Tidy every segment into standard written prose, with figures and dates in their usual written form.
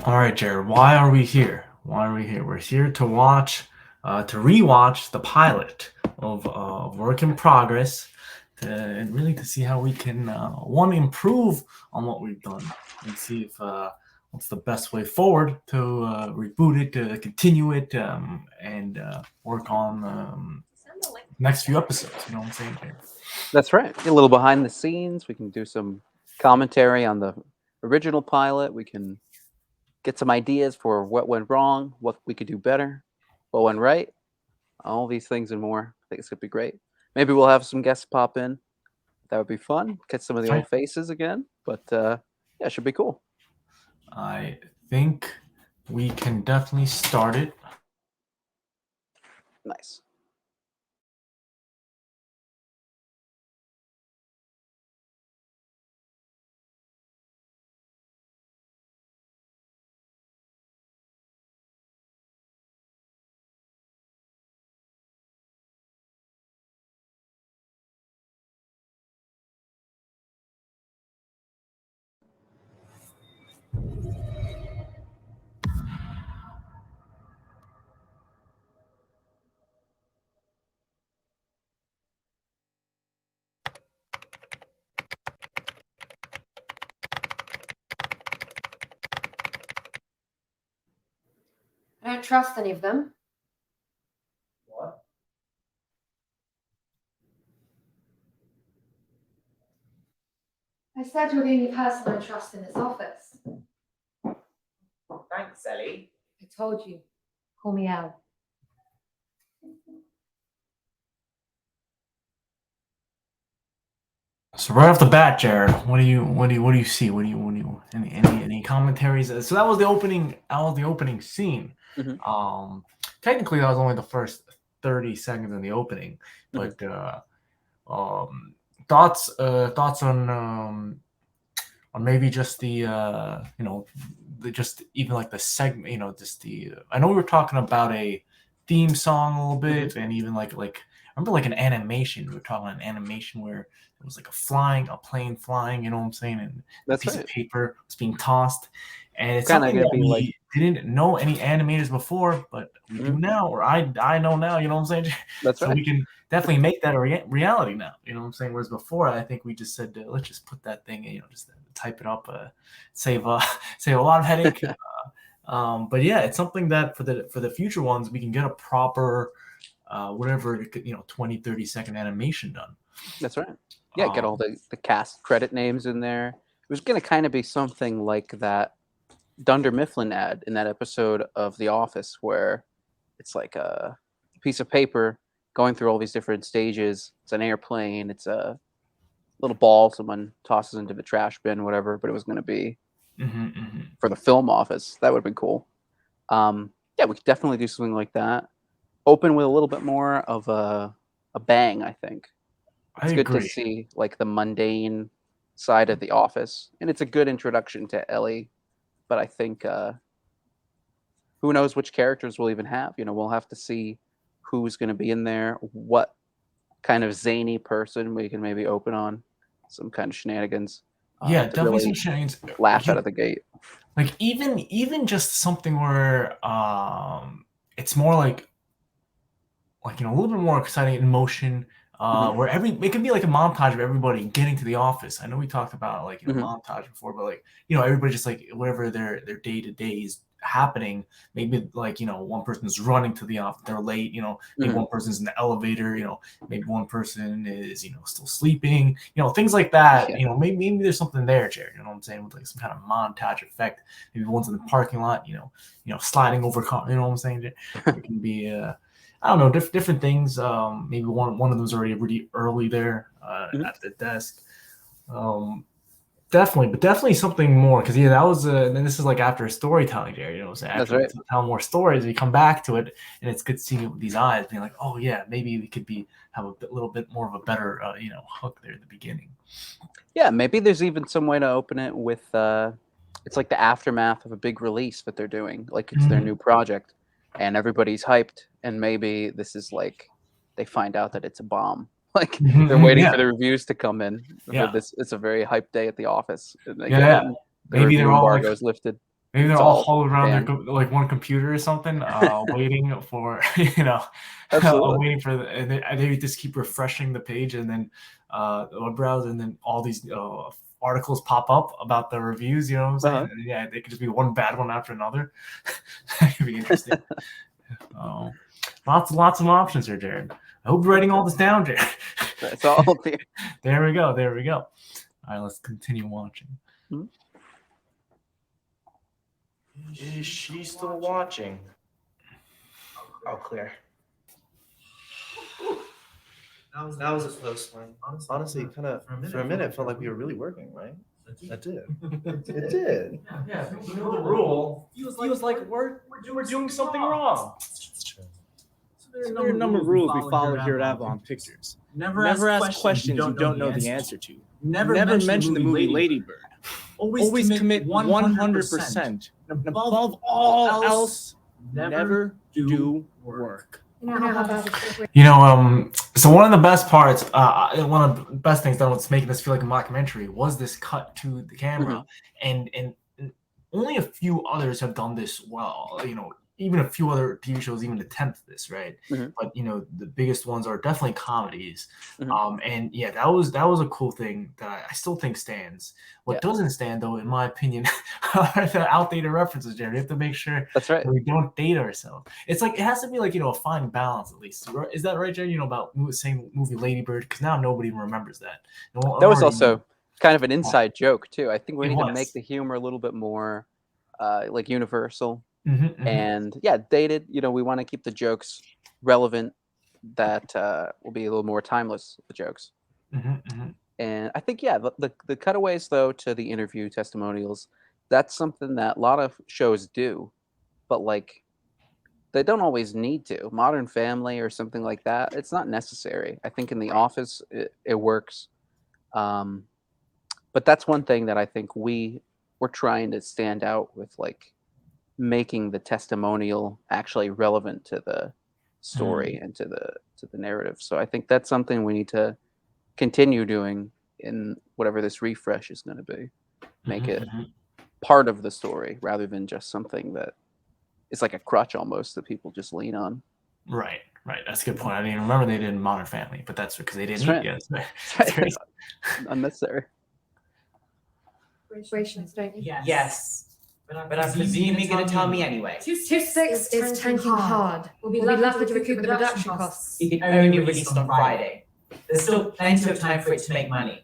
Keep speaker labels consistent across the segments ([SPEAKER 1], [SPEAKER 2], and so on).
[SPEAKER 1] All right, Jared, why are we here? Why are we here? We're here to to rewatch the pilot of Work in Progress, and really to see how we can, one, improve on what we've done, and see if what's the best way forward to reboot it, to continue it, and work on next few episodes. You know what I'm saying, Jared?
[SPEAKER 2] That's right. A little behind the scenes. We can do some commentary on the original pilot. We can get some ideas for what went wrong, what we could do better, what went right, all these things and more. I think it's going to be great. Maybe we'll have some guests pop in. That would be fun. Get some of the
[SPEAKER 1] Right.
[SPEAKER 2] old faces again. But yeah, it should be cool.
[SPEAKER 1] I think we can definitely start it.
[SPEAKER 2] Nice.
[SPEAKER 3] I don't trust any of them.
[SPEAKER 1] What?
[SPEAKER 3] I said you're the only person I trust in this office.
[SPEAKER 4] Thanks, Ellie.
[SPEAKER 3] I told you. Call me out.
[SPEAKER 1] So right off the bat, Jared, what do you see? Any commentaries? So that was the opening. That was the opening scene.
[SPEAKER 2] Mhm.
[SPEAKER 1] Technically, that was only the first 30 seconds in the opening, but thoughts on maybe just just even like the segment, just the. I know we were talking about a theme song a little bit, and even like I remember like an animation. We were talking about an animation where it was like a plane flying, you know what I'm saying? And a
[SPEAKER 2] That's
[SPEAKER 1] piece of
[SPEAKER 2] right.
[SPEAKER 1] paper was being tossed. And it's
[SPEAKER 2] Kinda
[SPEAKER 1] something
[SPEAKER 2] gonna
[SPEAKER 1] that
[SPEAKER 2] be
[SPEAKER 1] we
[SPEAKER 2] like-
[SPEAKER 1] didn't know any animators before, but we do now, or I know now, you know what I'm saying?
[SPEAKER 2] That's
[SPEAKER 1] So
[SPEAKER 2] right.
[SPEAKER 1] we can definitely make that a reality now, you know what I'm saying? Whereas before, I think we just said, let's just put that thing, just type it up, save save a lot of headache. But yeah, it's something that for the future ones, we can get a proper whatever 20, 30-second animation done.
[SPEAKER 2] That's right. Yeah, get all the cast credit names in there. It was going to kind of be something like that Dunder Mifflin ad in that episode of The Office where it's like a piece of paper going through all these different stages. It's an airplane. It's a little ball someone tosses into the trash bin, whatever. But it was going to be for the film office. That would have been cool. Yeah, we could definitely do something like that. Open with a little bit more of a bang, I think. It's
[SPEAKER 1] I
[SPEAKER 2] good to
[SPEAKER 1] agree.
[SPEAKER 2] see like the mundane side of the office, and it's a good introduction to Ellie. But I think who knows which characters we'll even have? We'll have to see who's going to be in there, what kind of zany person we can maybe open on, some kind of shenanigans.
[SPEAKER 1] Yeah,
[SPEAKER 2] to
[SPEAKER 1] definitely some
[SPEAKER 2] really
[SPEAKER 1] shenanigans.
[SPEAKER 2] laugh out of the gate.
[SPEAKER 1] Like even just something where it's more like a little bit more exciting emotion. Where it could be like a montage of everybody getting to the office. I know we talked about montage before, but everybody just like whatever their day to day is happening. Maybe one person's running to the office, they're late. Maybe one person's in the elevator. Maybe one person is still sleeping. Things like that.
[SPEAKER 2] Yeah.
[SPEAKER 1] Maybe there's something there, Jared. You know what I'm saying, with like some kind of montage effect. Maybe one's in the parking lot. Sliding over. You know what I'm saying? It can be. I don't know, different things. Maybe one of them's already really early there at the desk. Definitely something more, because that was and then this is like after storytelling, Jerry. So
[SPEAKER 2] That's
[SPEAKER 1] after
[SPEAKER 2] right.
[SPEAKER 1] tell more stories, we come back to it, and it's good seeing it with these eyes, being like, oh yeah, maybe we could have a little bit more of a better hook there at the beginning.
[SPEAKER 2] Yeah, maybe there's even some way to open it with it's like the aftermath of a big release that they're doing, like it's their new project, and everybody's hyped, and maybe this is like they find out that it's a bomb. Like they're waiting for the reviews to come in.
[SPEAKER 1] Yeah.
[SPEAKER 2] It's a very hyped day at the office, and they
[SPEAKER 1] Yeah.
[SPEAKER 2] get it, and the
[SPEAKER 1] Maybe
[SPEAKER 2] review
[SPEAKER 1] they're all
[SPEAKER 2] embargo is lifted.
[SPEAKER 1] Maybe they're
[SPEAKER 2] It's
[SPEAKER 1] all
[SPEAKER 2] all
[SPEAKER 1] huddled around their
[SPEAKER 2] banned.
[SPEAKER 1] like one computer or something, waiting for
[SPEAKER 2] Absolutely.
[SPEAKER 1] waiting for and they just keep refreshing the page, and then the web browser, and then all these articles pop up about the reviews. You know what I'm saying? And yeah, they could just be one bad one after another. That could be interesting. Lots of options here, Jared. I hope you're writing all this down, Jared.
[SPEAKER 2] That's all there.
[SPEAKER 1] There we go. There we go. All right, let's continue watching.
[SPEAKER 2] Hmm?
[SPEAKER 4] Is she still watching? Oh, clear. That was a close one. Honestly, kind of for a minute, felt like we were really working, right? That did. It did.
[SPEAKER 1] Yeah, you know the rule. Feels like we're doing something wrong.
[SPEAKER 4] It's true.
[SPEAKER 5] So there are a number of rules we follow here at Avalon Pictures. Never ask questions you don't know the answer to. Never mention the movie Lady Bird. Always commit 100%. And above all else, never do work.
[SPEAKER 1] So one of the best parts, one of the best things that was making this feel like a mockumentary was this cut to the camera, and only a few others have done this well. Even a few other TV shows even attempt this, right? But the biggest ones are definitely comedies. And yeah, that was a cool thing that I still think stands. What doesn't stand, though, in my opinion, are the outdated references, Jared. We have to make sure
[SPEAKER 2] That's right.
[SPEAKER 1] that we don't date ourselves. It's like it has to be like a fine balance at least. Is that right, Jared? About saying movie Lady Bird, because now nobody even remembers that.
[SPEAKER 2] That was also kind of an inside joke too. I think we need to make
[SPEAKER 1] was.
[SPEAKER 2] the humor a little bit more like universal.
[SPEAKER 1] And
[SPEAKER 2] yeah, dated. We want to keep the jokes relevant. That will be a little more timeless. The jokes. And I think the cutaways though to the interview testimonials, that's something that a lot of shows do, but like they don't always need to. Modern Family or something like that, it's not necessary. I think in The Office it works, but that's one thing that I think we're trying to stand out with, like making the testimonial actually relevant to the story and to the narrative. So I think that's something we need to continue doing in whatever this refresh is going to be. Make it part of the story rather than just something that is like a crutch almost that people just lean on.
[SPEAKER 1] Right. That's a good point. I didn't even remember they did Modern Family, but that's because they didn't eat yet.
[SPEAKER 2] That's right. Unnecessary.
[SPEAKER 3] Rations, don't you?
[SPEAKER 6] Yes. But I presume you're going to tell me anyway.
[SPEAKER 3] 2-6 is tanking hard. We'll be lucky to recoup the production costs.
[SPEAKER 6] It can only be released on Friday. There's still plenty of time for it to make money.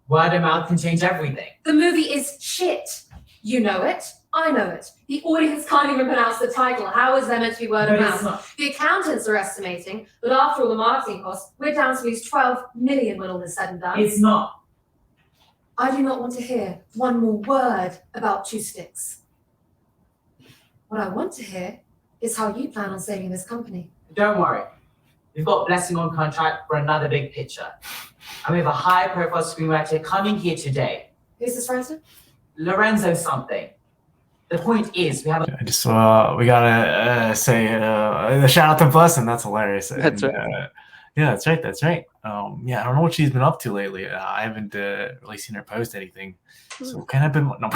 [SPEAKER 6] Word of mouth can change everything.
[SPEAKER 3] The movie is shit. You know it. I know it. The audience can't even pronounce the title. How is there meant to be word of mouth? The accountants are estimating that after all the marketing costs, we're down to lose 12 million when all is said and done.
[SPEAKER 6] It's not.
[SPEAKER 3] I do not want to hear one more word about 2-6. What I want to hear is how you plan on saving this company.
[SPEAKER 6] Don't worry. We've got Blessing on contract for another big picture. And we have a high-profile screenwriter coming here today.
[SPEAKER 3] Who's this writer?
[SPEAKER 6] Lorenzo something. The point is, we have
[SPEAKER 1] I just we gotta say a shout out to Blessing. That's hilarious.
[SPEAKER 2] That's right.
[SPEAKER 1] Yeah, that's right. Yeah, I don't know what she's been up to lately. I haven't really seen her post anything, so kind of been no.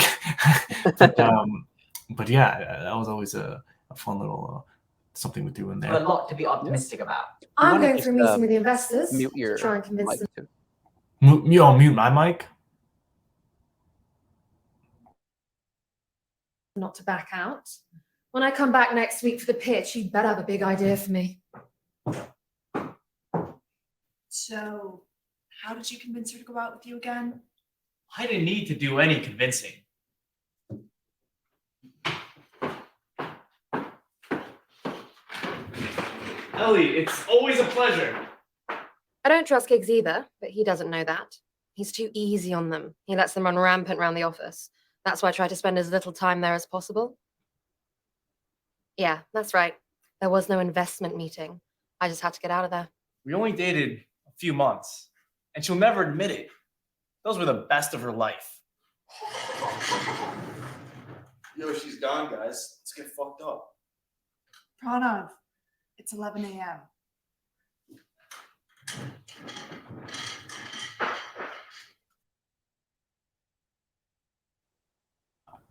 [SPEAKER 1] But yeah, that was always a fun little something we do in there.
[SPEAKER 6] a lot to be optimistic about.
[SPEAKER 3] I'm
[SPEAKER 2] wanna
[SPEAKER 3] going
[SPEAKER 2] just,
[SPEAKER 3] for a meeting with the investors
[SPEAKER 2] Mute
[SPEAKER 3] to
[SPEAKER 2] your
[SPEAKER 3] try and convince
[SPEAKER 2] mic
[SPEAKER 3] them.
[SPEAKER 2] too.
[SPEAKER 1] Mute my mic.
[SPEAKER 3] Not to back out. When I come back next week for the pitch, you'd better have a big idea for me.
[SPEAKER 7] So, how did you convince her to go out with you again?
[SPEAKER 1] I didn't need to do any convincing. Ellie, it's always a pleasure.
[SPEAKER 8] I don't trust Giggs either, but he doesn't know that. He's too easy on them. He lets them run rampant around the office. That's why I try to spend as little time there as possible. Yeah, that's right. There was no investment meeting. I just had to get out of there.
[SPEAKER 9] We only dated a few months, and she'll never admit it. Those were the best of her life.
[SPEAKER 4] Yo, she's gone, guys. Let's get fucked up.
[SPEAKER 7] Pranav, it's 11 a.m.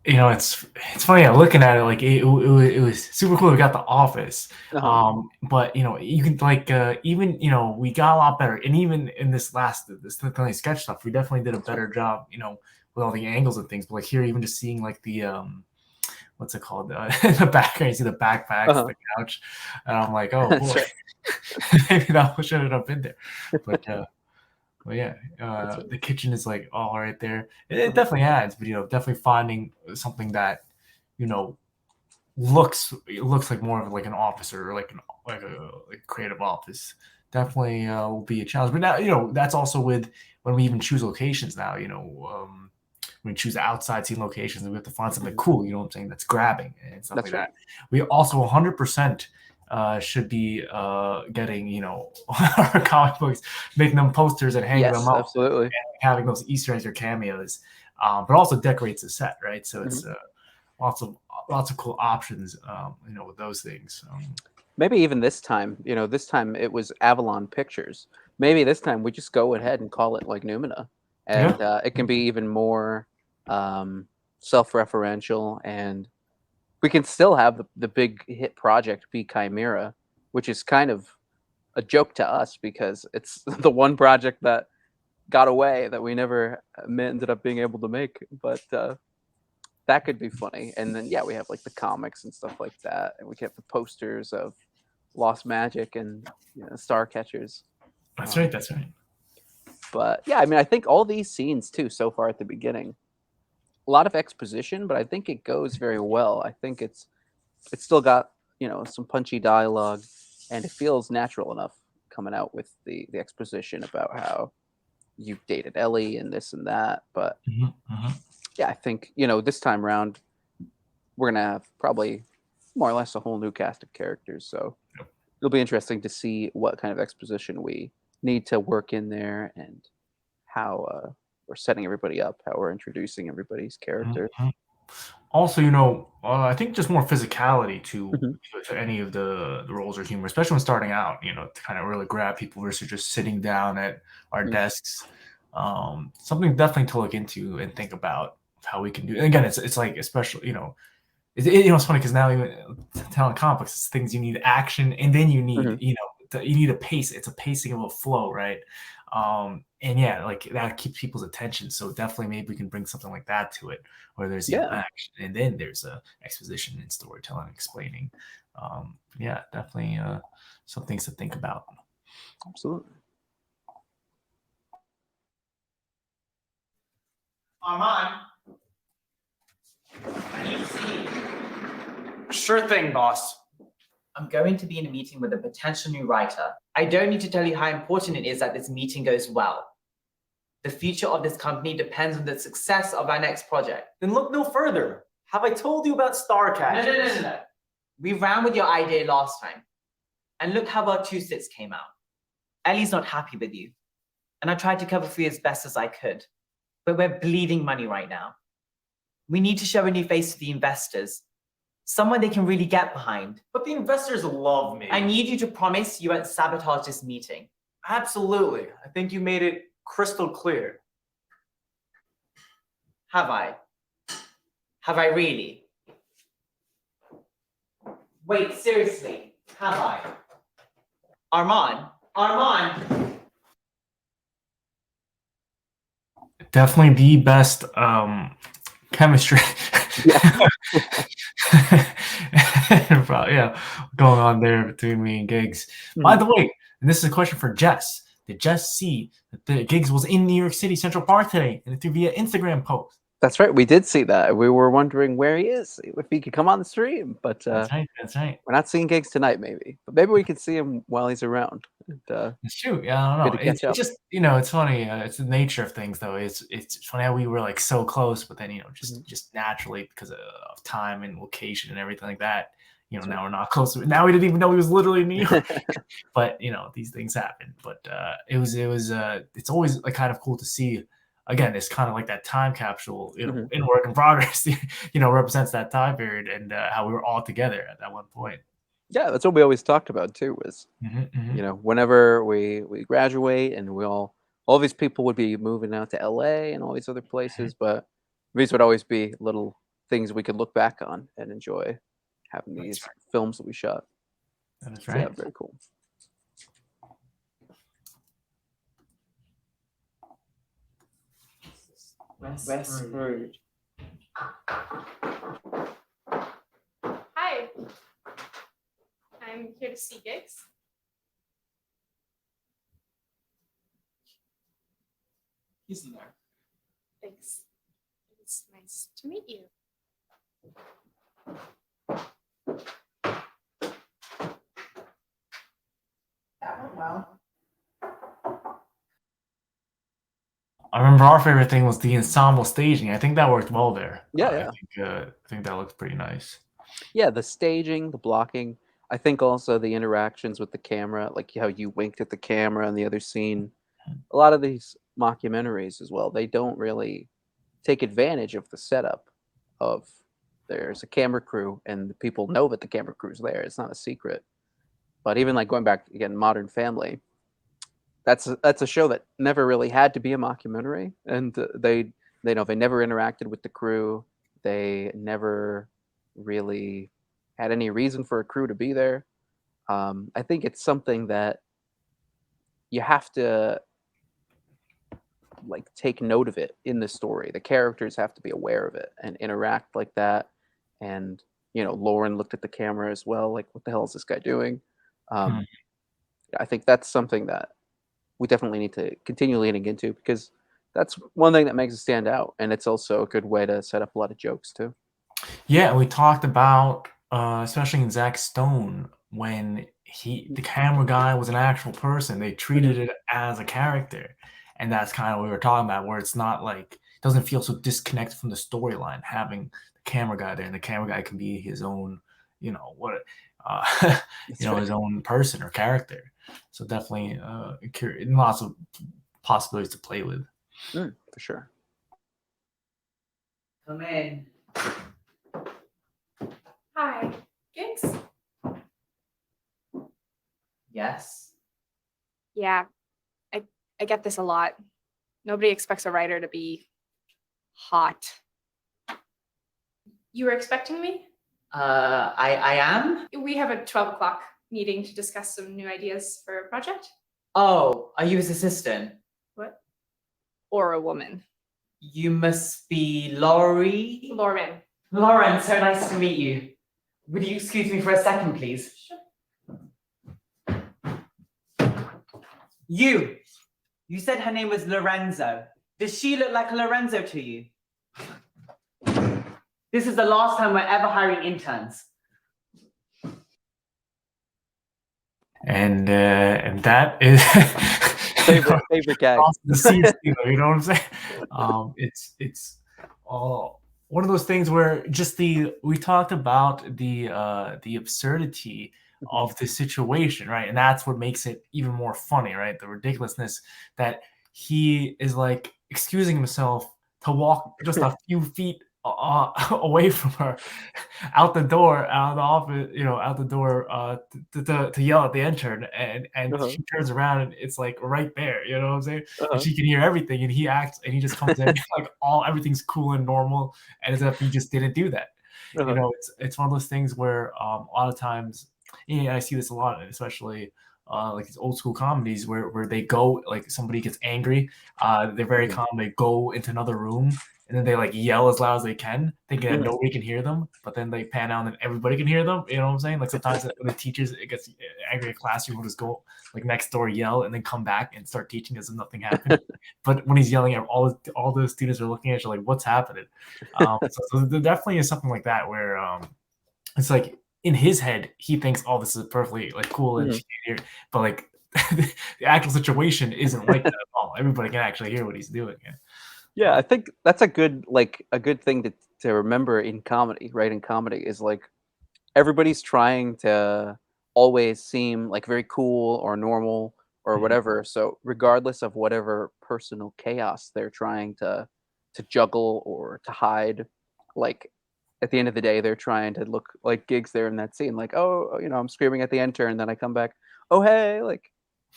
[SPEAKER 1] it's funny. Looking at it, like it was super cool. We got The Office, but you can like even we got a lot better, and even in this Tony sketch stuff, we definitely did a better job. With all the angles and things. But like here, even just seeing like the what's it called? In the background, you see the backpacks, the couch, and I'm like, oh boy, maybe that shouldn't have been there. But yeah, the kitchen is like all right there. It definitely adds, but definitely finding something that looks like more of like an office or like a creative office. Definitely will be a challenge. But now that's also with when we even choose locations now. When we choose outside scene locations, we have to find something cool. You know what I'm saying? That's grabbing and stuff like that. We also 100%. Should be getting our comic books, making them posters and hanging them up,
[SPEAKER 2] absolutely,
[SPEAKER 1] and having those Easter eggs or cameos, but also decorates the set, right? So it's lots of cool options, with those things.
[SPEAKER 2] Maybe even this time, this time it was Avalon Pictures. Maybe this time we just go ahead and call it like Noumena, and it can be even more self-referential, and we can still have the big hit project be Chimera, which is kind of a joke to us because it's the one project that got away that we never ended up being able to make. But that could be funny. And then we have like the comics and stuff like that, and we get the posters of Lost Magic and Star Catchers.
[SPEAKER 1] That's right. That's right.
[SPEAKER 2] But yeah, I mean, I think all these scenes too so far at the beginning, a lot of exposition, but I think it goes very well. I think it's still got some punchy dialogue, and it feels natural enough coming out with the exposition about how you dated Ellie and this and that. But yeah, I think this time around we're gonna have probably more or less a whole new cast of characters. So it'll be interesting to see what kind of exposition we need to work in there and how we're setting everybody up, how we're introducing everybody's character.
[SPEAKER 1] Also, I think just more physicality to any of the roles or humor, especially when starting out, to kind of really grab people versus just sitting down at our desks. Something definitely to look into and think about how we can do. And again, it's like, especially, it's funny because now even telling comics, it's things you need action, and then you need, you need a pace. It's a pacing of a flow, right? And like that keeps people's attention. So definitely, maybe we can bring something like that to it, where there's action, and then there's a exposition and storytelling, explaining. Definitely some things to think about.
[SPEAKER 2] Absolutely.
[SPEAKER 6] Arman,
[SPEAKER 9] Sure thing, boss.
[SPEAKER 6] I'm going to be in a meeting with a potential new writer. I don't need to tell you how important it is that this meeting goes well. The future of this company depends on the success of our next project.
[SPEAKER 9] Then look no further. Have I told you about Star Catchers?
[SPEAKER 6] No. We ran with your idea last time. And look how our 2 sits came out. Ellie's not happy with you. And I tried to cover for you as best as I could. But we're bleeding money right now. We need to show a new face to the investors. Someone they can really get behind.
[SPEAKER 9] But the investors love me.
[SPEAKER 6] I need you to promise you won't sabotage this meeting.
[SPEAKER 9] Absolutely. I think you made it crystal clear.
[SPEAKER 6] Have I? Have I really? Wait, seriously, have I? Arman?
[SPEAKER 1] Definitely the best chemistry. Going on there between me and Giggs. By the way, and this is a question for Jess. Did Jess see that the Giggs was in New York City Central Park today, and through via Instagram post?
[SPEAKER 2] That's right. We did see that. We were wondering where he is, if he could come on the stream. But
[SPEAKER 1] That's right.
[SPEAKER 2] We're not seeing Giggs tonight, maybe. But maybe we can see him while he's around.
[SPEAKER 1] It's true. Yeah, I don't know. It's just it's funny. It's the nature of things, though. It's funny how we were like so close, but then just naturally because of time and location and everything like that. Now we're not close. Now we didn't even know he was literally in New York. But these things happen. But it's always like kind of cool to see. Again, it's kind of like that time capsule, in work in progress, represents that time period and how we were all together at that one point.
[SPEAKER 2] Yeah, that's what we always talked about too. Was whenever we graduate and all these people would be moving out to LA and all these other places, but these would always be little things we could look back on and enjoy having
[SPEAKER 1] That's
[SPEAKER 2] these
[SPEAKER 1] right.
[SPEAKER 2] films that we shot.
[SPEAKER 1] That is
[SPEAKER 2] So,
[SPEAKER 1] right.
[SPEAKER 2] yeah, very cool.
[SPEAKER 6] Westward.
[SPEAKER 10] Hi. I'm here to see gigs.
[SPEAKER 9] He's in there.
[SPEAKER 10] Thanks. It's nice to meet you.
[SPEAKER 6] That went well.
[SPEAKER 1] I remember our favorite thing was the ensemble staging. I think that worked well there.
[SPEAKER 2] Yeah,
[SPEAKER 1] I think that looks pretty nice.
[SPEAKER 2] Yeah, the staging, the blocking. I think also the interactions with the camera, like how you winked at the camera in the other scene. A lot of these mockumentaries as well, they don't really take advantage of the setup of there's a camera crew and the people know that the camera crew's there. It's not a secret. But even like going back again, Modern Family, that's a show that never really had to be a mockumentary, and they never interacted with the crew. They never really had any reason for a crew to be there. I think it's something that you have to like take note of it in the story. The characters have to be aware of it and interact like that. And Lauren looked at the camera as well, like, what the hell is this guy doing? I think that's something that we definitely need to continue leaning into, because that's one thing that makes it stand out, and it's also a good way to set up a lot of jokes too.
[SPEAKER 1] Yeah, we talked about, especially in Zach Stone, when the camera guy was an actual person, they treated it as a character, and that's kind of what we were talking about, where it's not like, it doesn't feel so disconnected from the storyline, having the camera guy there, and the camera guy can be his own, his own person or character. So definitely, lots of possibilities to play with.
[SPEAKER 2] For sure.
[SPEAKER 6] Come in.
[SPEAKER 10] Hi. Gigs?
[SPEAKER 6] Yes.
[SPEAKER 10] Yeah. I get this a lot. Nobody expects a writer to be hot. You were expecting me?
[SPEAKER 6] I am?
[SPEAKER 10] We have a 12 o'clock meeting to discuss some new ideas for a project.
[SPEAKER 6] Oh, are you his assistant?
[SPEAKER 10] What? Or a woman.
[SPEAKER 6] You must be Laurie?
[SPEAKER 10] Lauren.
[SPEAKER 6] Lauren, so nice to meet you. Would you excuse me for a second, please?
[SPEAKER 10] Sure.
[SPEAKER 6] You said her name was Lorenzo. Does she look like a Lorenzo to you? This is the last time we're ever hiring interns.
[SPEAKER 1] And that is
[SPEAKER 2] favorite gag.
[SPEAKER 1] The scene stealer, you know what I'm saying? It's one of those things where we talked about the absurdity of the situation, right? And that's what makes it even more funny, right? The ridiculousness that he is like excusing himself to walk just a few feet away from her, out the door, out of the office, out the door, to yell at the intern, and she turns around and it's like right there, you know what I'm saying? And she can hear everything, and he acts, and he just comes in like everything's cool and normal, and as if he just didn't do that. It's one of those things where a lot of times, I see this a lot, especially like these old school comedies where they go, like, somebody gets angry, they're very calm, they go into another room, and then they like yell as loud as they can, thinking that nobody can hear them, but then they pan out and everybody can hear them. You know what I'm saying? Like sometimes when the teachers gets angry at classroom, will just go like next door, yell, and then come back and start teaching as if nothing happened. But when he's yelling at all the students are looking at you like, what's happening? So there definitely is something like that where it's like in his head he thinks, oh, this is perfectly like cool and she can hear, but like the actual situation isn't like that at all. Everybody can actually hear what he's doing.
[SPEAKER 2] Yeah, I think that's a good thing to remember in comedy, right? In comedy is like everybody's trying to always seem like very cool or normal or whatever. So regardless of whatever personal chaos they're trying to juggle or to hide, like at the end of the day, they're trying to look like Gigs there in that scene. Like, oh, I'm screaming at the intern, and then I come back, oh, hey, like,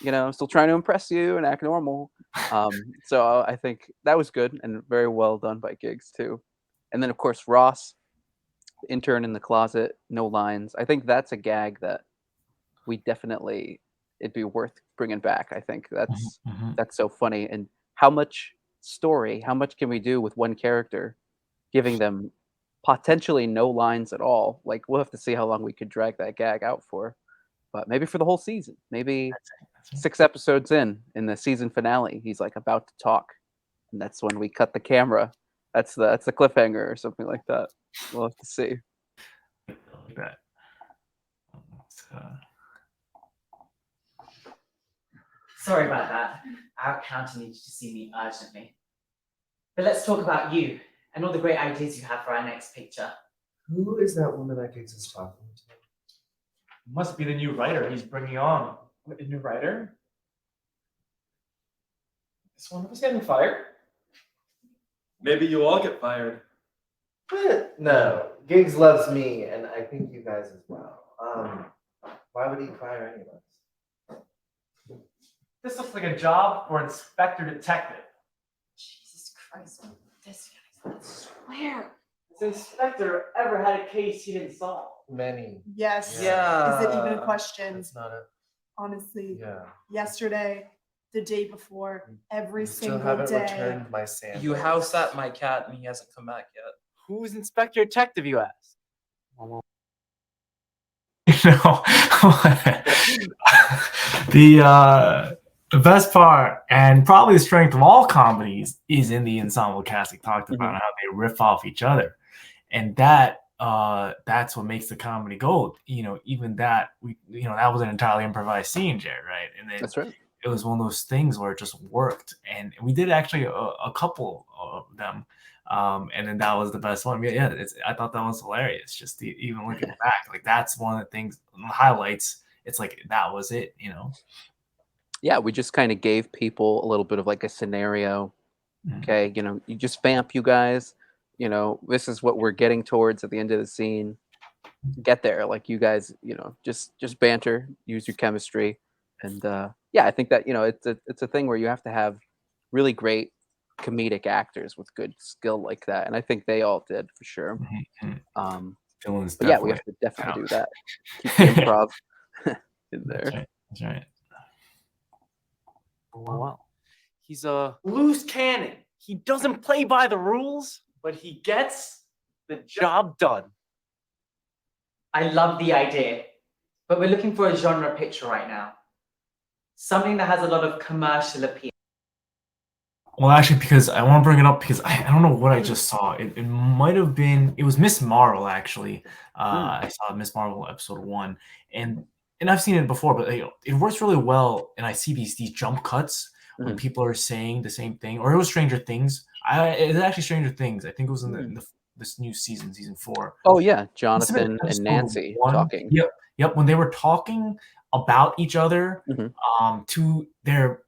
[SPEAKER 2] I'm still trying to impress you and act normal. So I think that was good and very well done by Gigs too. And then of course Ross, intern in the closet, no lines. I think that's a gag that we definitely it'd be worth bringing back. I think that's so funny. And how much story, how much can we do with one character, giving them potentially no lines at all? Like we'll have to see how long we could drag that gag out for, but maybe for the whole season. Maybe 6 episodes in the season finale, he's like about to talk, and that's when we cut the camera. That's the cliffhanger or something like that. We'll have to see.
[SPEAKER 1] Like that.
[SPEAKER 6] Sorry about that. Our accountant needed to see me urgently. But let's talk about you and all the great ideas you have for our next picture.
[SPEAKER 4] Who is that woman that Gigs is talking to?
[SPEAKER 9] Must be the new writer he's bringing on.
[SPEAKER 5] A new writer?
[SPEAKER 9] Is one of us getting fired? Maybe you all get fired.
[SPEAKER 4] What? No, Gigs loves me, and I think you guys as well. Why would he fire any of us?
[SPEAKER 9] This looks like a job for Inspector Detective.
[SPEAKER 7] Jesus Christ, this guy's, I swear.
[SPEAKER 6] Has Inspector ever had a case he didn't solve?
[SPEAKER 4] Many.
[SPEAKER 7] Yes.
[SPEAKER 9] Yeah.
[SPEAKER 7] Is it even a question?
[SPEAKER 4] That's not it.
[SPEAKER 7] Honestly,
[SPEAKER 4] Yeah.
[SPEAKER 7] yesterday, the day before, every
[SPEAKER 4] You still
[SPEAKER 7] single
[SPEAKER 4] haven't
[SPEAKER 7] day.
[SPEAKER 4] returned my sandals.
[SPEAKER 11] You house sat my cat and he hasn't come back yet.
[SPEAKER 5] Who's Inspector Detective, you ask?
[SPEAKER 1] The best part, and probably the strength of all comedies, is in the ensemble cast. We talked about how they riff off each other, and that's what makes the comedy gold. Even that that was an entirely improvised scene, Jared, right? And then
[SPEAKER 2] That's right.
[SPEAKER 1] It was one of those things where it just worked, and we did actually a couple of them. And then that was the best one. I thought that was hilarious. Just even looking back, like that's one of the things, the highlights. It's like that was it,
[SPEAKER 2] Yeah, we just kind of gave people a little bit of like a scenario. Okay, you just vamp, you guys. This is what we're getting towards at the end of the scene. Get there, like you guys, just banter, use your chemistry, and I think that it's a thing where you have to have really great comedic actors with good skill like that, and I think they all did for sure.
[SPEAKER 1] Dylan's
[SPEAKER 2] But yeah, we have to definitely do that. Keep the improv in there.
[SPEAKER 1] That's right.
[SPEAKER 5] Wow. He's a loose cannon. He doesn't play by the rules, but he gets the job done.
[SPEAKER 6] I love the idea, but we're looking for a genre picture right now. Something that has a lot of commercial appeal.
[SPEAKER 1] Well, actually, because I want to bring it up because I don't know what I just saw. It might have been, it was Miss Marvel, actually. I saw Miss Marvel episode 1, and I've seen it before, but it works really well. And I see these jump cuts when people are saying the same thing, or it was Stranger Things. It's actually Stranger Things. I think it was in this new season 4.
[SPEAKER 2] Oh yeah, Jonathan and Nancy talking.
[SPEAKER 1] Yep. When they were talking about each other, to their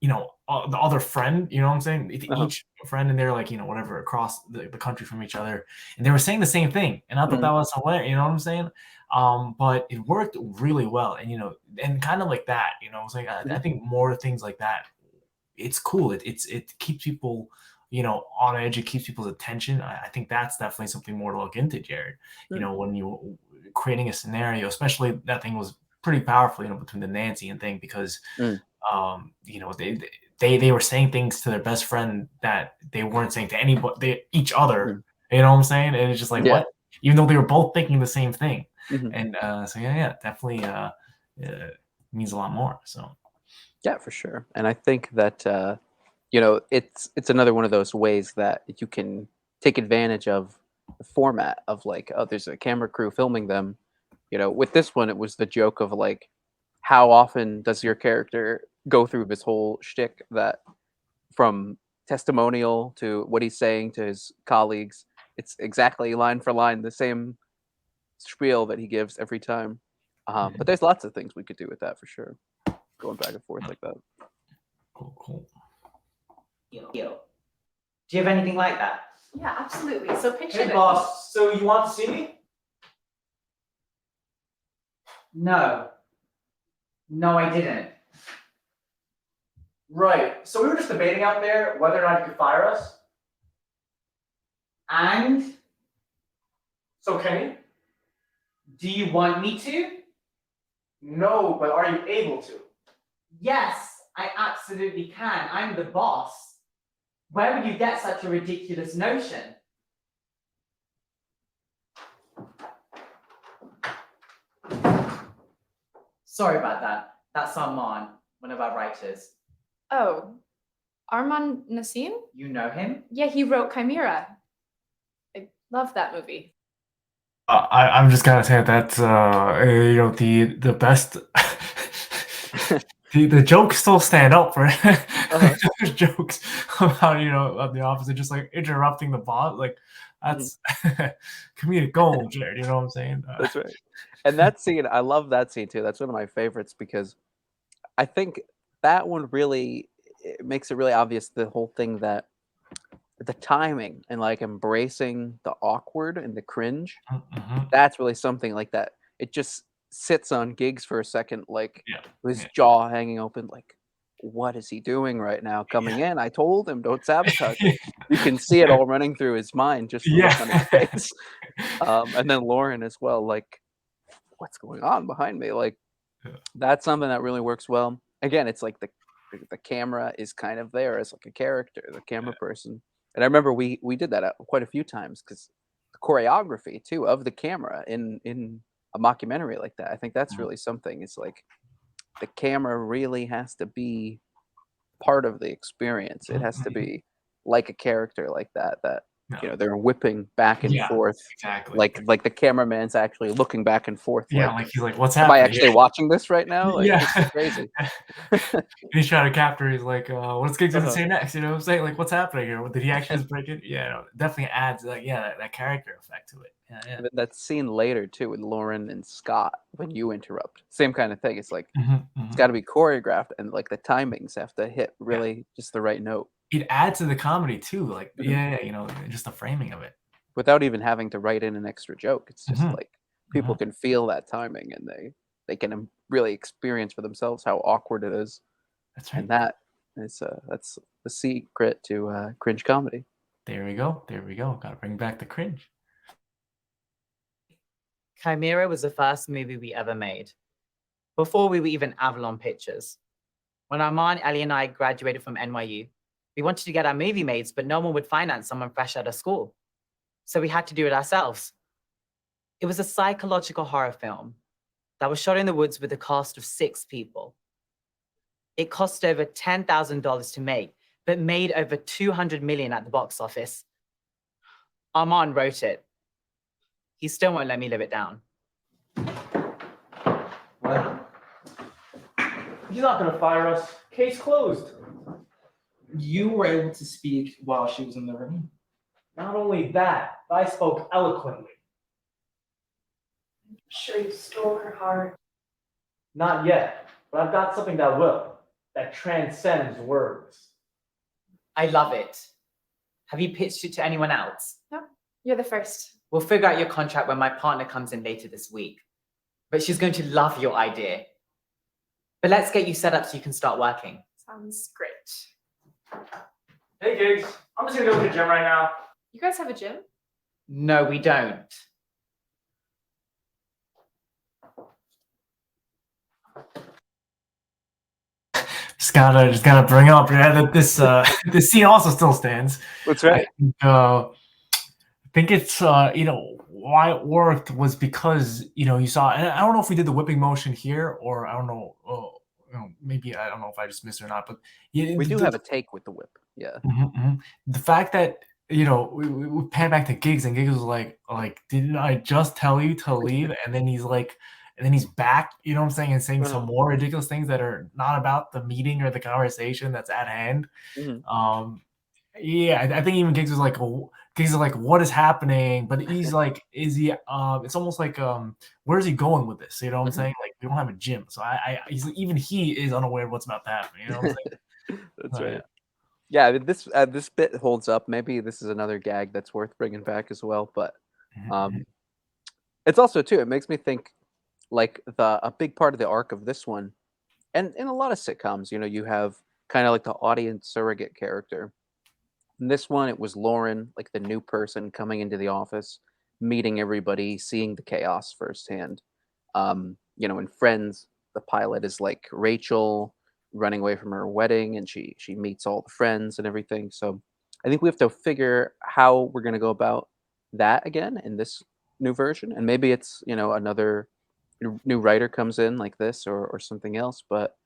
[SPEAKER 1] the other friend, you know what I'm saying? Each friend, and they're like whatever, across the country from each other, and they were saying the same thing, and I thought that was hilarious. You know what I'm saying? But it worked really well, and and kind of like that. I saying I think more things like that. It's cool. It keeps people on edge. It keeps people's attention. I think that's definitely something more to look into, Jared. When you creating a scenario, especially that thing was pretty powerful, between the Nancy and thing, because they were saying things to their best friend that they weren't saying to anybody, each other. You know what I'm saying? And it's just like, what? Even though they were both thinking the same thing. And so definitely means a lot more. So
[SPEAKER 2] yeah, for sure. And I think that it's another one of those ways that you can take advantage of the format of like, oh, there's a camera crew filming them. With this one, it was the joke of like, how often does your character go through this whole shtick that from testimonial to what he's saying to his colleagues, it's exactly line for line the same spiel that he gives every time. But there's lots of things we could do with that for sure, going back and forth like that.
[SPEAKER 1] Cool.
[SPEAKER 6] Do you have anything like that?
[SPEAKER 7] Yeah, absolutely. So picture
[SPEAKER 9] Hey,
[SPEAKER 7] this.
[SPEAKER 9] boss. So you want to see me?
[SPEAKER 6] No, I didn't.
[SPEAKER 9] Right. So we were just debating out there whether or not you could fire us.
[SPEAKER 6] And
[SPEAKER 9] So can you?
[SPEAKER 6] Do you want me to?
[SPEAKER 9] No, but are you able to?
[SPEAKER 6] Yes, I absolutely can. I'm the boss. Where would you get such a ridiculous notion? Sorry about that. That's Arman, one of our writers.
[SPEAKER 10] Oh, Arman Nasim?
[SPEAKER 6] You know him?
[SPEAKER 10] Yeah, he wrote Chimera. I love that movie.
[SPEAKER 1] I'm just gonna say that's the best. The jokes still stand up for those jokes about of the officer just like interrupting the boss. Like that's comedic gold, Jared. You know what I'm saying?
[SPEAKER 2] That's right. And that scene, I love that scene too. That's one of my favorites because I think that one really it makes it really obvious the whole thing that the timing and like embracing the awkward and the cringe. That's really something like that. It just sits on Gigs for a second, like with his jaw hanging open, like what is he doing right now? Coming in, I told him don't sabotage it. You can see it all running through his mind, just the look on his face. And then Lauren as well, like what's going on behind me? Like that's something that really works well. Again, it's like the camera is kind of there as like a character, the camera person. And I remember we did that quite a few times because the choreography too of the camera in a mockumentary like that. I think that's really something. It's like the camera really has to be part of the experience. It has to be like a character like that they're whipping back and forth.
[SPEAKER 1] Exactly.
[SPEAKER 2] Like the cameraman's actually looking back and forth.
[SPEAKER 1] Yeah, like he's like, what's
[SPEAKER 2] am
[SPEAKER 1] happening?
[SPEAKER 2] I actually watching this right now? Like,
[SPEAKER 1] Yeah.
[SPEAKER 2] this is crazy.
[SPEAKER 1] He's trying to capture. He's like, what's Gigs gonna say next? You know what I'm saying? Like, what's happening here? Did he actually just break it? Yeah, no, definitely adds that character effect to it. Yeah.
[SPEAKER 2] And then that scene later too with Lauren and Scott when you interrupt, same kind of thing. It's like it's got to be choreographed and like the timings have to hit really just the right note.
[SPEAKER 1] It adds to the comedy too, like just the framing of it
[SPEAKER 2] without even having to write in an extra joke. It's just like people can feel that timing and they can really experience for themselves how awkward it is.
[SPEAKER 1] That's right.
[SPEAKER 2] And that's the secret to cringe comedy.
[SPEAKER 1] There we go. Gotta bring back the cringe.
[SPEAKER 6] Chimera was the first movie we ever made, before we were even Avalon Pictures. When Arman, Ellie, and I graduated from NYU, we wanted to get our movie made, but no one would finance someone fresh out of school. So we had to do it ourselves. It was a psychological horror film that was shot in the woods with a cast of 6 people. It cost over $10,000 to make, but made over $200 million at the box office. Arman wrote it. He still won't let me live it down.
[SPEAKER 9] What? He's not gonna fire us. Case closed.
[SPEAKER 11] You were able to speak while she was in the room.
[SPEAKER 9] Not only that, but I spoke eloquently.
[SPEAKER 7] I'm sure you stole her heart.
[SPEAKER 9] Not yet, but I've got something that will, that transcends words.
[SPEAKER 6] I love it. Have you pitched it to anyone else?
[SPEAKER 10] No, you're the first.
[SPEAKER 6] We'll figure out your contract when my partner comes in later this week. But she's going to love your idea. But let's get you set up so you can start working.
[SPEAKER 10] Sounds great.
[SPEAKER 9] Hey, Gigs. I'm just gonna go to the gym right now.
[SPEAKER 10] You guys have a gym?
[SPEAKER 6] No, we don't.
[SPEAKER 1] Just gotta bring up that this scene also still stands.
[SPEAKER 2] That's right.
[SPEAKER 1] I think it's why it worked was because you saw, and I don't know if we did the whipping motion here or I don't know. Maybe I don't know if I just missed it or not, but
[SPEAKER 2] we do have a take with the whip. Yeah.
[SPEAKER 1] The fact that we pan back to Gigs and Gigs was like, didn't I just tell you to leave? And then he's like, and then he's back. You know what I'm saying? And saying some more ridiculous things that are not about the meeting or the conversation that's at hand. Yeah, I think even Gigs was like, what is happening? But he's like, is he? It's almost like, where is he going with this? You know what I'm saying? Like, we don't have a gym, so even he is unaware of what's about to happen. You know what I'm saying?
[SPEAKER 2] That's right. Yeah, I mean, this bit holds up. Maybe this is another gag that's worth bringing back as well. But it's also too. It makes me think like a big part of the arc of this one, and in a lot of sitcoms, you have kind of like the audience surrogate character. In this one, it was Lauren, like the new person coming into the office, meeting everybody, seeing the chaos firsthand. In Friends, the pilot is like Rachel running away from her wedding, and she meets all the friends and everything. So I think we have to figure how we're going to go about that again in this new version, and maybe it's another new writer comes in like this or something else. But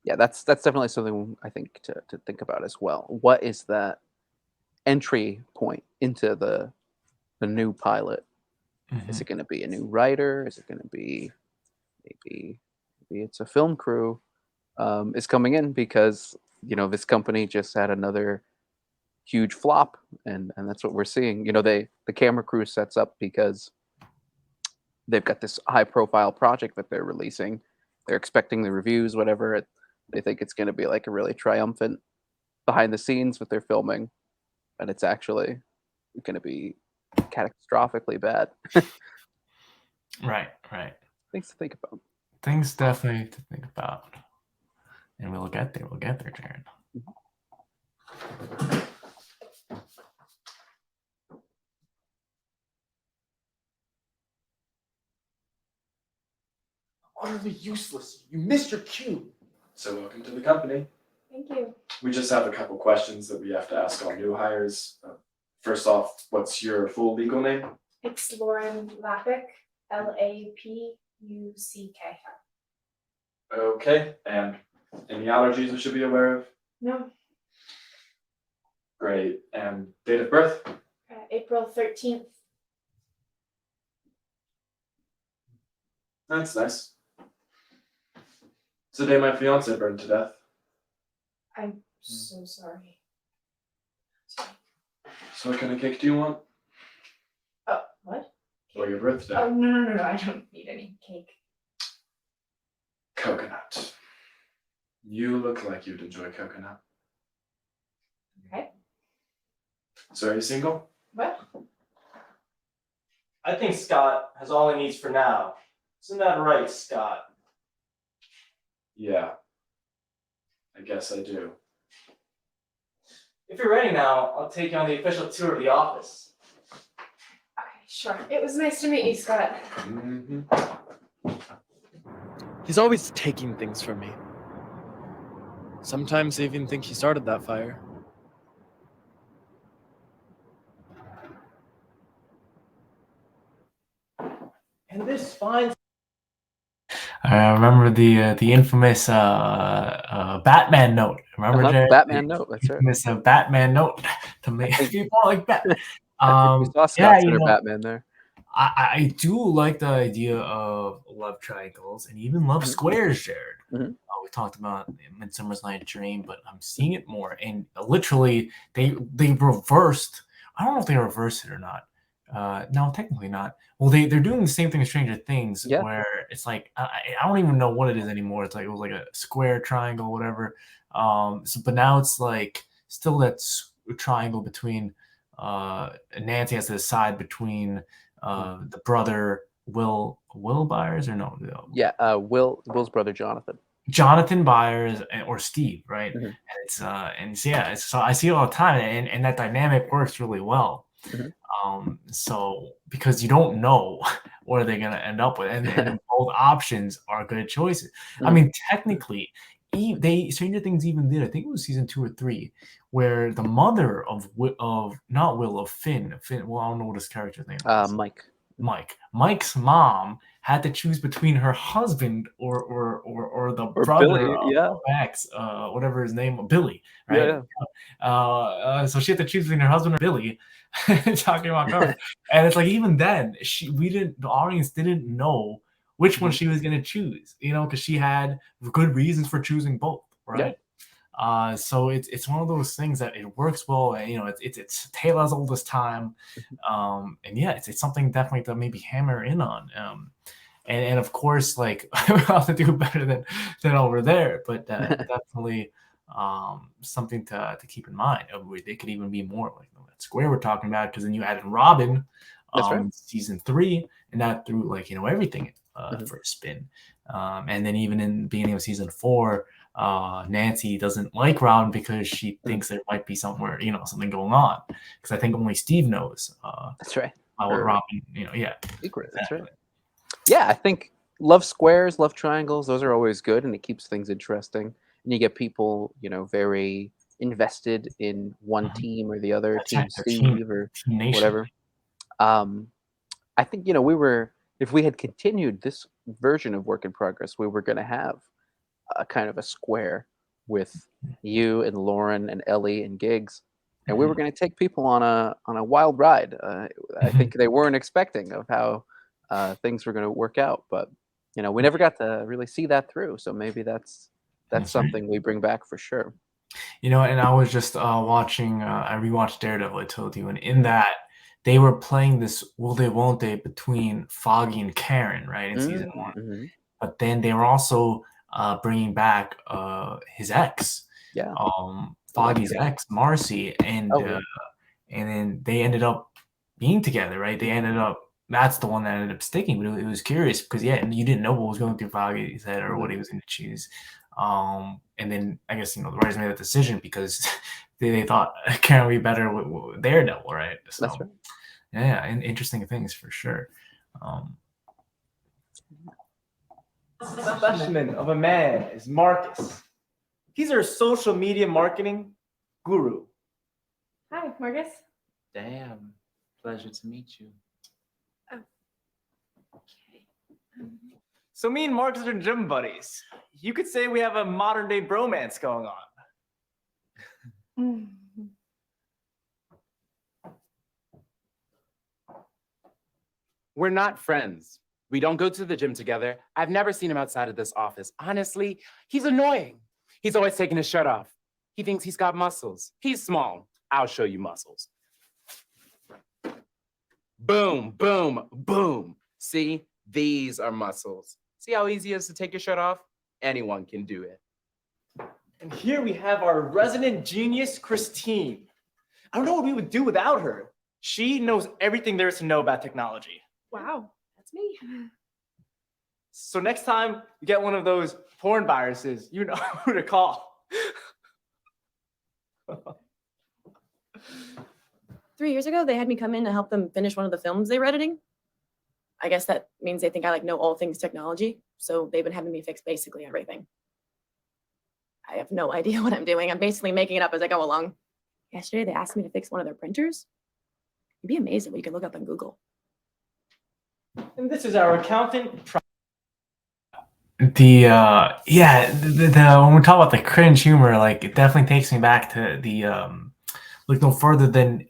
[SPEAKER 2] yeah, that's definitely something I think to think about as well. What is that entry point into the new pilot? Is it going to be a new writer? Is it going to be maybe it's a film crew is coming in because this company just had another huge flop, and that's what we're seeing. The camera crew sets up because they've got this high profile project that they're releasing. They're expecting the reviews, whatever. They think it's going to be like a really triumphant behind the scenes with their filming, and it's actually going to be catastrophically bad.
[SPEAKER 1] Right.
[SPEAKER 2] Things to think about.
[SPEAKER 1] Things definitely to think about. And we'll get there, Jared.
[SPEAKER 9] Utterly useless. You missed your cue. So welcome to the company.
[SPEAKER 10] Thank you.
[SPEAKER 9] We just have a couple questions that we have to ask all new hires. First off, what's your full legal name?
[SPEAKER 10] It's Lauren Lapik, Lapuck.
[SPEAKER 9] Okay, and any allergies we should be aware of?
[SPEAKER 10] No,
[SPEAKER 9] Great, and date of birth?
[SPEAKER 10] April 13th.
[SPEAKER 9] That's nice. It's the day my fiance burned to death.
[SPEAKER 10] I'm so sorry.
[SPEAKER 9] So what kind of cake do you want?
[SPEAKER 10] Oh, what?
[SPEAKER 9] For your birthday?
[SPEAKER 10] Oh, no, I don't need any cake.
[SPEAKER 9] Coconut. You look like you'd enjoy coconut.
[SPEAKER 10] Okay.
[SPEAKER 9] So are you single?
[SPEAKER 10] What?
[SPEAKER 6] I think Scott has all he needs for now. Isn't that right, Scott?
[SPEAKER 9] Yeah. I guess I do.
[SPEAKER 6] If you're ready now, I'll take you on the official tour of the office.
[SPEAKER 10] Okay, sure. It was nice to meet you, Scott.
[SPEAKER 9] Mm-hmm.
[SPEAKER 4] He's always taking things from me. Sometimes I even think he started that fire.
[SPEAKER 6] And this fine.
[SPEAKER 1] I remember the infamous Batman note. Remember, Jared?
[SPEAKER 2] Batman note. That's right.
[SPEAKER 1] Infamous Batman note to make people like Batman.
[SPEAKER 2] I think we saw Scott's inner Batman there.
[SPEAKER 1] I do like the idea of love triangles and even love squares, Jared. We talked about Midsummer's Night Dream, but I'm seeing it more. And literally, they reversed. I don't know if they reversed it or not. No, technically not. Well, they're doing the same thing as Stranger Things, where it's like I don't even know what it is anymore. It's like it was like a square, triangle, whatever. But now it's like still that triangle between Nancy has to decide between the brother Will Byers or no?
[SPEAKER 2] Yeah, Will's brother
[SPEAKER 1] Jonathan Byers or Steve, right? And it's so I see it all the time, and that dynamic works really well. So because you don't know what are they going to end up with, and both options are good choices. I mean, technically, Stranger Things even did, I think it was season 2 or 3, where the mother of Finn. Well, I don't know what his character's name is. Mike's mom had to choose between her husband or the brother of Max, whatever his name, Billy, right? So she had to choose between her husband or Billy. Talking about her, and it's like even then the audience didn't know which one she was going to choose, because she had good reasons for choosing both, right? So it's one of those things that it works well, and it's tale as old as time, and it's something definitely to maybe hammer in on, and of course, like we'll have to do better than over there, but definitely something to keep in mind. They could even be more like that square we're talking about, because then you added Robin, season 3, and that threw everything for a spin, and then even in the beginning of season 4. Nancy doesn't like Robin because she thinks there might be somewhere, something going on. Because I think only Steve knows.
[SPEAKER 2] That's right.
[SPEAKER 1] What Robin, yeah.
[SPEAKER 2] Secret. That's right. Yeah, I think love squares, love triangles, those are always good, and it keeps things interesting. And you get people, very invested in one team or the other,
[SPEAKER 1] That's
[SPEAKER 2] Team
[SPEAKER 1] right,
[SPEAKER 2] Steve or
[SPEAKER 1] Team Nation.
[SPEAKER 2] whatever. I think, if we had continued this version of Work in Progress, we were going to have a kind of a square with you and Lauren and Ellie and Giggs, and we were going to take people on a wild ride. I think they weren't expecting of how things were going to work out, but we never got to really see that through. So maybe that's something we bring back for sure.
[SPEAKER 1] And I was just watching. I rewatched Daredevil. I told you, and in that they were playing this "Will They, Won't They" between Foggy and Karen, right, in season 1.
[SPEAKER 2] Mm-hmm.
[SPEAKER 1] But then they were also bringing back his ex, Foggy's ex, Marcy, and then they ended up being together, right? That's the one that ended up sticking. But it was curious because you didn't know what was going through Foggy's head or what he was going to choose. And then I guess the writers made that decision because they thought Karen would be better with Daredevil, right? So
[SPEAKER 2] that's right.
[SPEAKER 1] Yeah, and interesting things for sure.
[SPEAKER 5] Specimen of a man is Marcus. He's our social media marketing guru.
[SPEAKER 10] Hi, Marcus.
[SPEAKER 11] Damn, pleasure to meet you.
[SPEAKER 10] Oh. Okay.
[SPEAKER 5] So me and Marcus are gym buddies. You could say we have a modern day bromance going on.
[SPEAKER 12] We're not friends. We don't go to the gym together. I've never seen him outside of this office. Honestly, he's annoying. He's always taking his shirt off. He thinks he's got muscles. He's small. I'll show you muscles. Boom, boom, boom. See, these are muscles. See how easy it is to take your shirt off? Anyone can do it.
[SPEAKER 5] And here we have our resident genius, Christine. I don't know what we would do without her. She knows everything there is to know about technology.
[SPEAKER 10] Wow, that's me.
[SPEAKER 5] So next time you get one of those porn viruses, you know who to call.
[SPEAKER 13] 3 years ago, they had me come in to help them finish one of the films they were editing. I guess that means they think I know all things technology, so they've been having me fix basically everything. I have no idea what I'm doing. I'm basically making it up as I go along. Yesterday, they asked me to fix one of their printers. You'd be amazed at what you can look up on Google.
[SPEAKER 5] And this is our accountant.
[SPEAKER 1] When we talk about the cringe humor, it definitely takes me back to the look no further than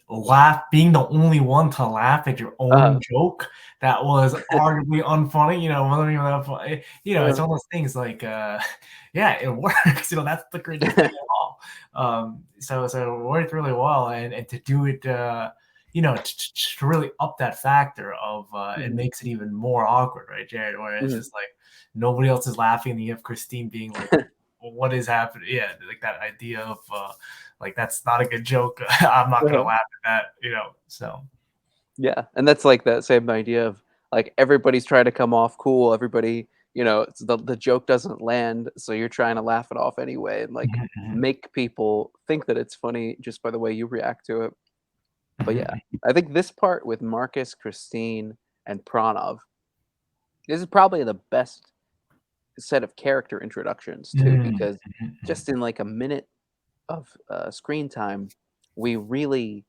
[SPEAKER 1] being the only one to laugh at your own joke that was arguably unfunny. Wasn't even that funny. It's one of those things it works. That's the cringe thing at all. So it worked really well, and to do it, to really up that factor of it makes it even more awkward, right, Jared? Where it's just nobody else is laughing, and you have Christine being like, well, "What is happening?" Yeah, that idea of that's not a good joke. I'm not gonna laugh at that, So
[SPEAKER 2] yeah, and that's that same idea of everybody's trying to come off cool. Everybody, the joke doesn't land, so you're trying to laugh it off anyway, and make people think that it's funny just by the way you react to it. But yeah, I think this part with Marcus, Christine, and Pranav, this is probably the best set of character introductions too, because just in a minute of screen time, we really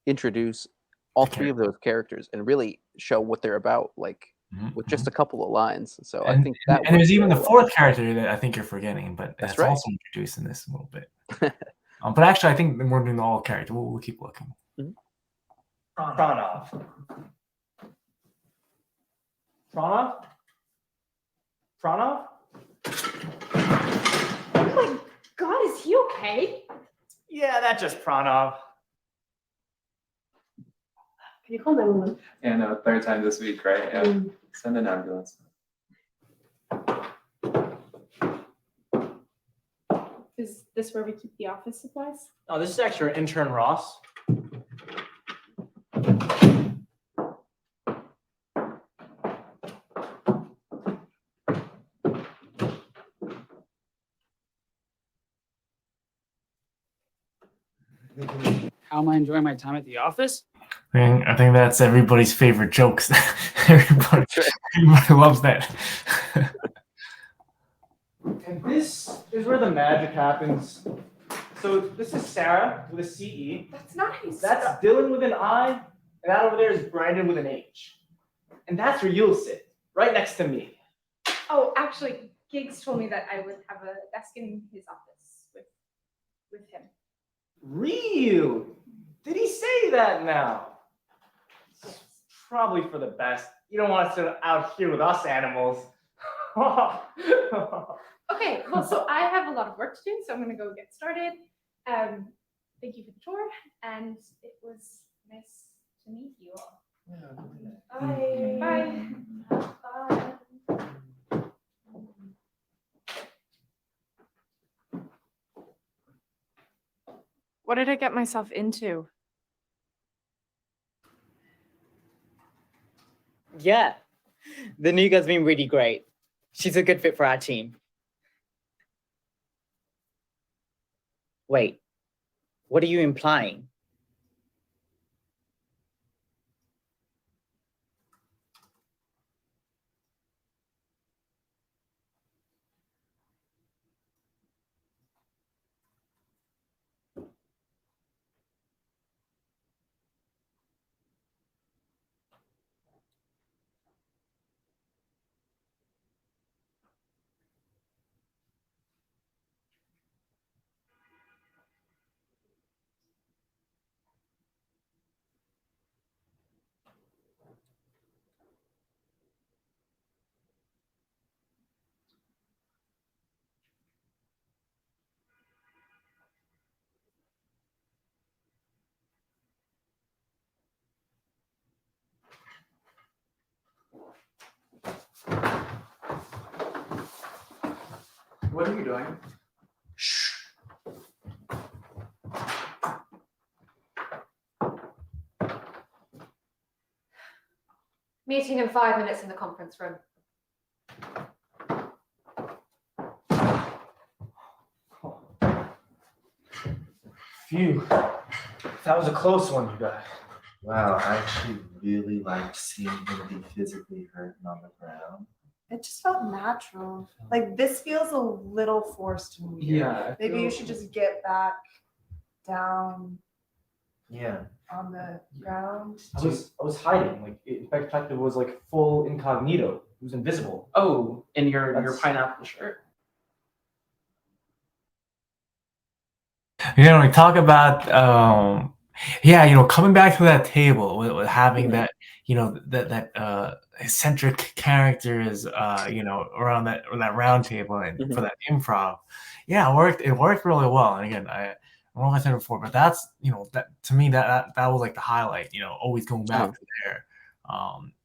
[SPEAKER 2] introduce all three of those characters and really show what they're about, with just a couple of lines. So I think that.
[SPEAKER 1] And there's even the fourth character that I think you're forgetting, but that's
[SPEAKER 2] right.
[SPEAKER 1] also introduced in this a little bit. But actually, I think we're doing the all character. We'll keep looking.
[SPEAKER 5] Pranav. Pranav? Pranav?
[SPEAKER 10] Oh my God, is he okay?
[SPEAKER 5] Yeah, that's just Pranav.
[SPEAKER 10] Can you call 911?
[SPEAKER 9] Yeah, no, third time this week, right? Yeah. Send an ambulance.
[SPEAKER 10] Is this where we keep the office supplies?
[SPEAKER 5] Oh, this is actually our intern, Ross.
[SPEAKER 14] How am I enjoying my time at the office?
[SPEAKER 1] I think that's everybody's favorite jokes. everybody loves that.
[SPEAKER 5] And this is where the magic happens. So this is Sarah with a CE.
[SPEAKER 7] That's nice.
[SPEAKER 5] That's Dylan with an I, and that over there is Brandon with an H. And that's where you'll sit, right next to me.
[SPEAKER 10] Oh, actually, Giggs told me that I would have a desk in his office with him.
[SPEAKER 5] Real? Did he say that now? It's probably for the best. You don't want to sit out here with us animals.
[SPEAKER 10] Okay, well, so I have a lot of work to do, so I'm gonna go get started. Thank you for the tour, and it was nice to meet you all. Bye. Bye. What did I get myself into?
[SPEAKER 6] Yeah, the new girl's been really great. She's a good fit for our team. Wait, what are you implying?
[SPEAKER 5] What are you doing?
[SPEAKER 1] Shh.
[SPEAKER 3] Meeting in 5 minutes in the conference room.
[SPEAKER 5] Phew. That was a close one, you guys.
[SPEAKER 4] Wow, I actually really liked seeing him be physically hurting on the ground.
[SPEAKER 7] It just felt natural. Like this feels a little forced to me.
[SPEAKER 5] Yeah.
[SPEAKER 7] Maybe you should just get back down
[SPEAKER 4] Yeah.
[SPEAKER 7] on the ground.
[SPEAKER 5] I was hiding. Like in fact, it was like full incognito. It was invisible.
[SPEAKER 11] Oh, in your
[SPEAKER 5] That's-
[SPEAKER 11] pineapple shirt.
[SPEAKER 1] We talk about coming back to that table with having that, that eccentric characters, around that round table and for that improv. Yeah, it worked really well. And again, I don't know if I said it before, but that's, that to me, that was like the highlight, always going back to there.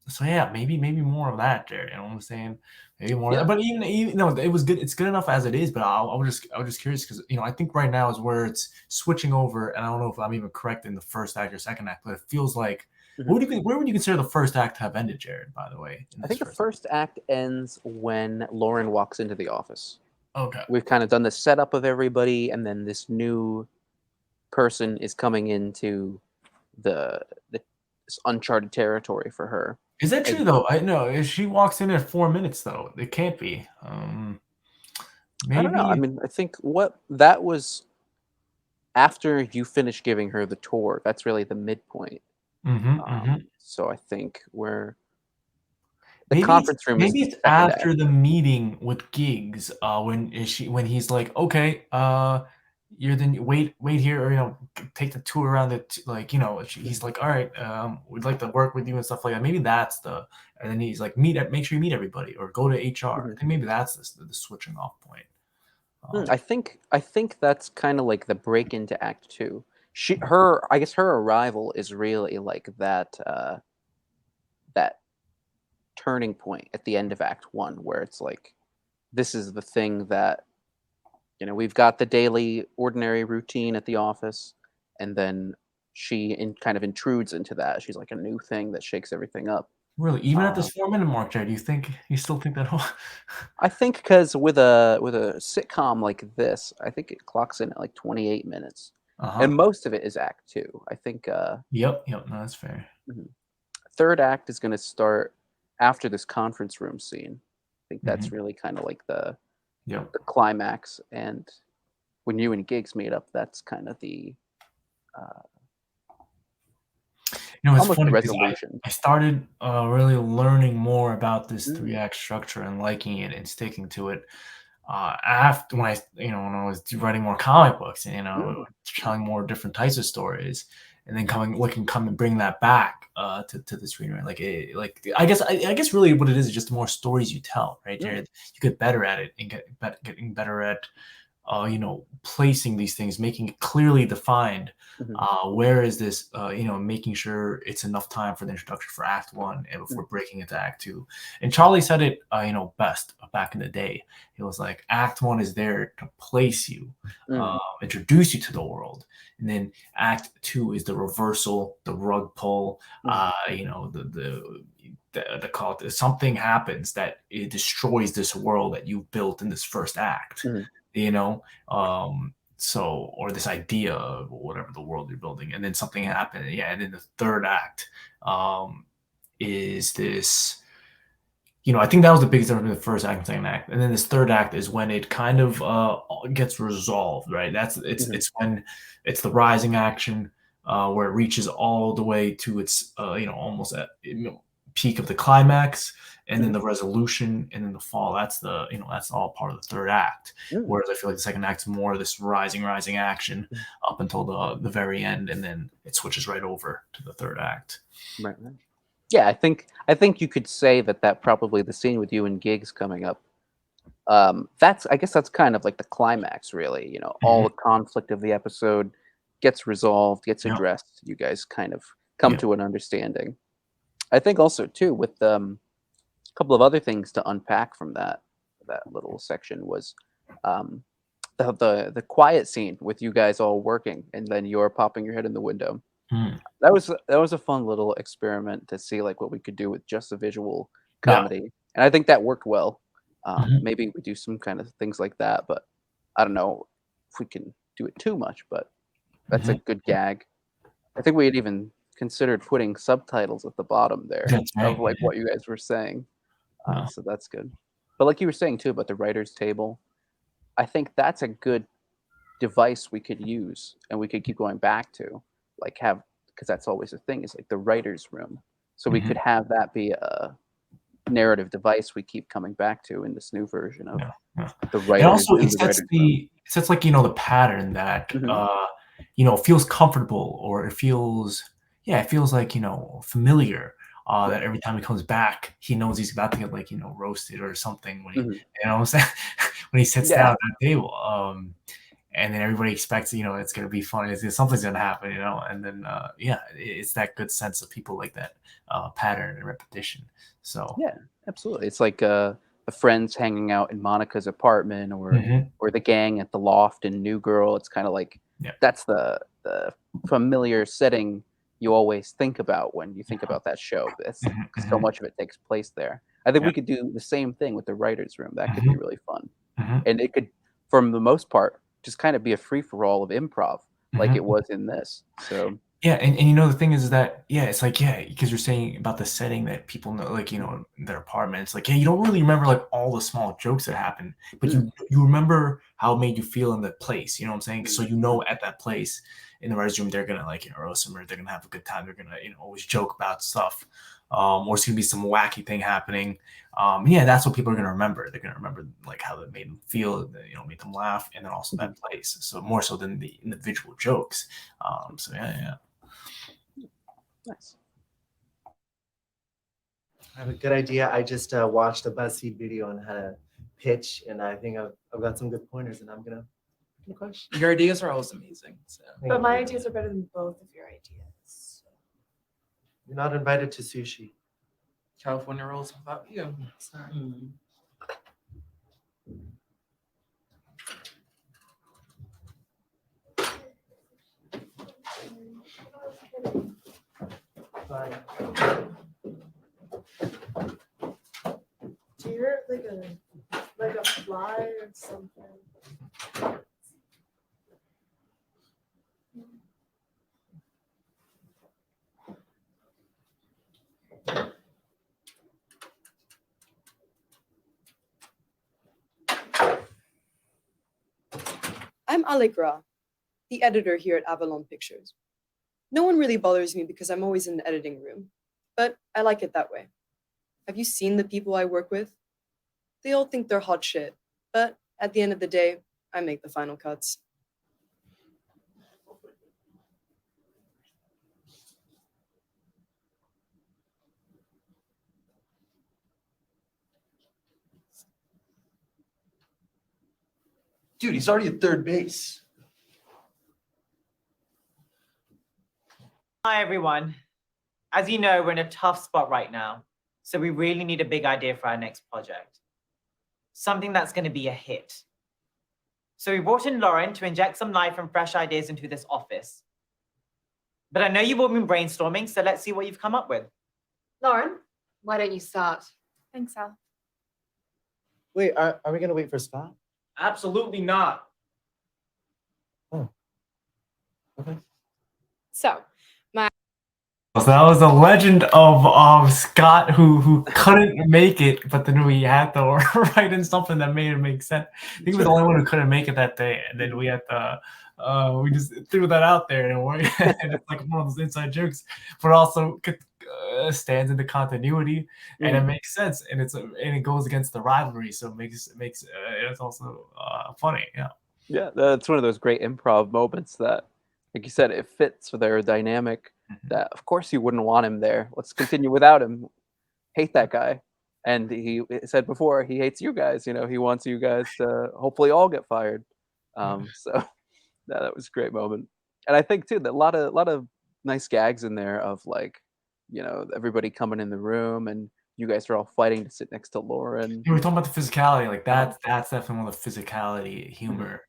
[SPEAKER 1] So yeah, maybe more of that, Jared. You know what I'm saying? Maybe more.
[SPEAKER 2] Yeah.
[SPEAKER 1] But even it was good. It's good enough as it is. But I was just curious because I think right now is where it's switching over, and I don't know if I'm even correct in the first act or second act, but it feels like. Where would you consider the first act to have ended, Jared? By the way,
[SPEAKER 2] I think the first act ends when Lauren walks into the office.
[SPEAKER 1] Okay.
[SPEAKER 2] We've kind of done the setup of everybody, and then this new person is coming into this uncharted territory for her.
[SPEAKER 1] Is that true though? I know if she walks in at 4 minutes though, it can't be. Maybe.
[SPEAKER 2] I don't know. I mean, I think that was after you finish giving her the tour. That's really the midpoint. So I think the conference room.
[SPEAKER 1] Maybe it's after the meeting with Giggs. When he's like, okay, you're then wait here, or take the tour around he's like, all right, we'd like to work with you and stuff like that. Maybe that's and then he's like, make sure you meet everybody or go to HR. I think maybe that's the switching off point.
[SPEAKER 2] I think that's kind of like the break into Act 2. I guess her arrival is really like that turning point at the end of Act 1, where it's like, this is the thing that, we've got the daily ordinary routine at the office, and then she kind of intrudes into that. She's like a new thing that shakes everything up.
[SPEAKER 1] Really, even at this 4 minute mark, Jared, you still think that?
[SPEAKER 2] I think because with a sitcom like this, I think it clocks in at like 28 minutes. And most of it is Act 2. I think.
[SPEAKER 1] Yep. No, that's fair.
[SPEAKER 2] Third act is going to start after this conference room scene. I think that's really kind of like the climax. And when you and Giggs meet up, that's kind of the
[SPEAKER 1] You know, it's
[SPEAKER 2] almost
[SPEAKER 1] funny
[SPEAKER 2] the
[SPEAKER 1] because
[SPEAKER 2] resolution.
[SPEAKER 1] I started really learning more about this 3-act structure and liking it and sticking to it after when I was writing more comic books and telling more different types of stories, and then bring that back to the screenwriting. Like I guess really what it is just the more stories you tell, right, Jared? You get better at it and getting better at placing these things, making it clearly defined. Where is this? Making sure it's enough time for the introduction for Act 1 and before breaking into Act 2. And Charlie said it, best back in the day. It was like Act 1 is there to place you, introduce you to the world, and then Act 2 is the reversal, the rug pull. The call it, something happens that it destroys this world that you built in this first act. Or this idea of whatever the world you're building, and then something happened. And then the third act is this. I think that was the biggest difference between the first act and second act. And then this third act is when it kind of gets resolved, right? It's when it's the rising action where it reaches all the way to its almost at peak of the climax, and then the resolution, and then the fall. That's that's all part of the third act. Whereas I feel like the second act's more of this rising action up until the very end, and then it switches right over to the third act.
[SPEAKER 2] Right. Yeah, I think you could say that probably the scene with you and Giggs coming up. I guess that's kind of like the climax, really. All the conflict of the episode gets resolved, gets addressed. You guys kind of come to an understanding. I think also too with a couple of other things to unpack from that little section was the quiet scene with you guys all working and then you're popping your head in the window. That was a fun little experiment to see like what we could do with just a visual comedy, and I think that worked well. Maybe we do some kind of things like that, but I don't know if we can do it too much. But that's a good gag. I think we had even considered putting subtitles at the bottom there of like what you guys were saying. So that's good. But like you were saying too about the writer's table, I think that's a good device we could use and we could keep going back to, like because that's always the thing, is like the writer's room. So we could have that be a narrative device we keep coming back to in this new version of the writers.
[SPEAKER 1] And also it sets the pattern that feels comfortable, or it feels like familiar. That every time he comes back, he knows he's about to get roasted or something when he when he sits down at that table. And then everybody expects it's gonna be funny. Something's gonna happen, and then it's that good sense of people like that pattern and repetition. So
[SPEAKER 2] yeah, absolutely. It's like the friends hanging out in Monica's apartment, or the gang at the loft in New Girl. It's kind of like that's the familiar setting you always think about when you think about that show. So much of it takes place there. I think we could do the same thing with the writer's room. That could be really fun, and it could, for the most part, just kind of be a free-for-all of improv like it was in this. So
[SPEAKER 1] and the thing is that it's like because you're saying about the setting that people know, their apartment. It's like you don't really remember like all the small jokes that happen, but you remember how it made you feel in the place. You know what I'm saying? So at that place in the writer's room, they're gonna roast them, or they're gonna have a good time. They're gonna always joke about stuff, or it's gonna be some wacky thing happening. That's what people are gonna remember. They're gonna remember like how that made them feel, made them laugh, and then also that place. So more so than the individual jokes.
[SPEAKER 2] Nice.
[SPEAKER 4] I have a good idea. I just watched a BuzzFeed video on how to pitch, and I think I've got some good pointers, and I'm gonna question.
[SPEAKER 11] Your ideas are always amazing. So.
[SPEAKER 7] But my ideas are better than both of your ideas.
[SPEAKER 4] You're not invited to sushi.
[SPEAKER 11] California rolls without you. Sorry.
[SPEAKER 7] Do you hear like a fly or something?
[SPEAKER 15] I'm Allegra, the editor here at Avalon Pictures. No one really bothers me because I'm always in the editing room, but I like it that way. Have you seen the people I work with? They all think they're hot shit, but at the end of the day, I make the final cuts.
[SPEAKER 4] Dude, he's already at third base.
[SPEAKER 6] Hi, everyone. As you know, we're in a tough spot right now, so we really need a big idea for our next project. Something that's going to be a hit. So we brought in Lauren to inject some life and fresh ideas into this office. But I know you've all been brainstorming, so let's see what you've come up with.
[SPEAKER 8] Lauren, why don't you start?
[SPEAKER 10] Thanks, Al.
[SPEAKER 4] Wait, are we gonna wait for Scott?
[SPEAKER 5] Absolutely not.
[SPEAKER 4] Oh. Okay.
[SPEAKER 10] So,
[SPEAKER 1] So that was the legend of Scott who couldn't make it, but then we had to write in something that made it make sense. I think he was the only one who couldn't make it that day, and then we had to we just threw that out there, and it's like one of those inside jokes, but also stands in the continuity, and it makes sense, and it goes against the rivalry, so it makes it's also funny.
[SPEAKER 2] Yeah, that's one of those great improv moments that, like you said, it fits with their dynamic. That of course you wouldn't want him there. Let's continue without him. Hate that guy. And he said before he hates you guys. You know, he wants you guys to hopefully all get fired. So that was a great moment. And I think too that a lot of nice gags in there of like, you know, everybody coming in the room and you guys are all fighting to sit next to Lauren.
[SPEAKER 1] We're talking about the physicality, like that's definitely one of the physicality humor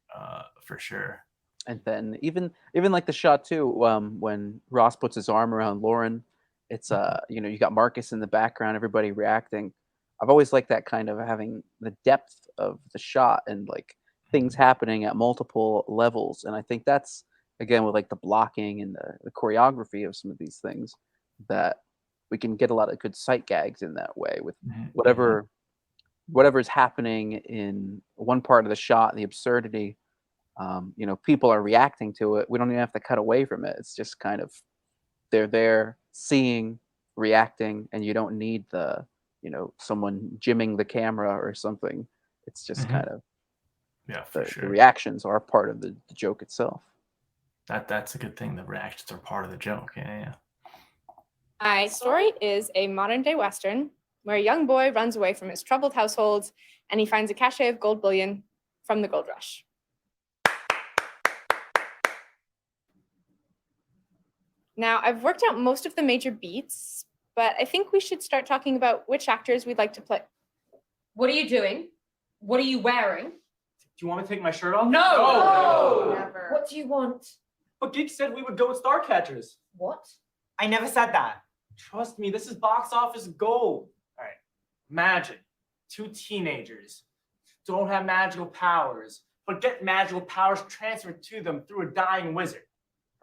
[SPEAKER 1] for sure.
[SPEAKER 2] And then even like the shot too, when Ross puts his arm around Lauren, it's you know, you got Marcus in the background, everybody reacting. I've always liked that kind of having the depth of the shot and like things happening at multiple levels. And I think that's again with like the blocking and the choreography of some of these things that we can get a lot of good sight gags in that way with whatever's happening in one part of the shot, the absurdity. You know, people are reacting to it. We don't even have to cut away from it. It's just kind of they're there seeing, reacting, and you don't need the, you know, someone jimming the camera or something. It's just kind of the reactions are part of the joke itself.
[SPEAKER 1] That's a good thing. The reactions are part of the joke. Yeah.
[SPEAKER 10] my story is a modern day Western where a young boy runs away from his troubled household and he finds a cache of gold bullion from the gold rush. Now, I've worked out most of the major beats, but I think we should start talking about which actors we'd like to play.
[SPEAKER 3] What are you doing? What are you wearing?
[SPEAKER 5] Do you want me to take my shirt off?
[SPEAKER 3] No!
[SPEAKER 10] Never.
[SPEAKER 3] What do you want?
[SPEAKER 5] But Geek said we would go with Starcatchers.
[SPEAKER 3] What?
[SPEAKER 6] I never said that.
[SPEAKER 5] Trust me, this is box office gold. All right, imagine 2 teenagers don't have magical powers, but get magical powers transferred to them through a dying wizard,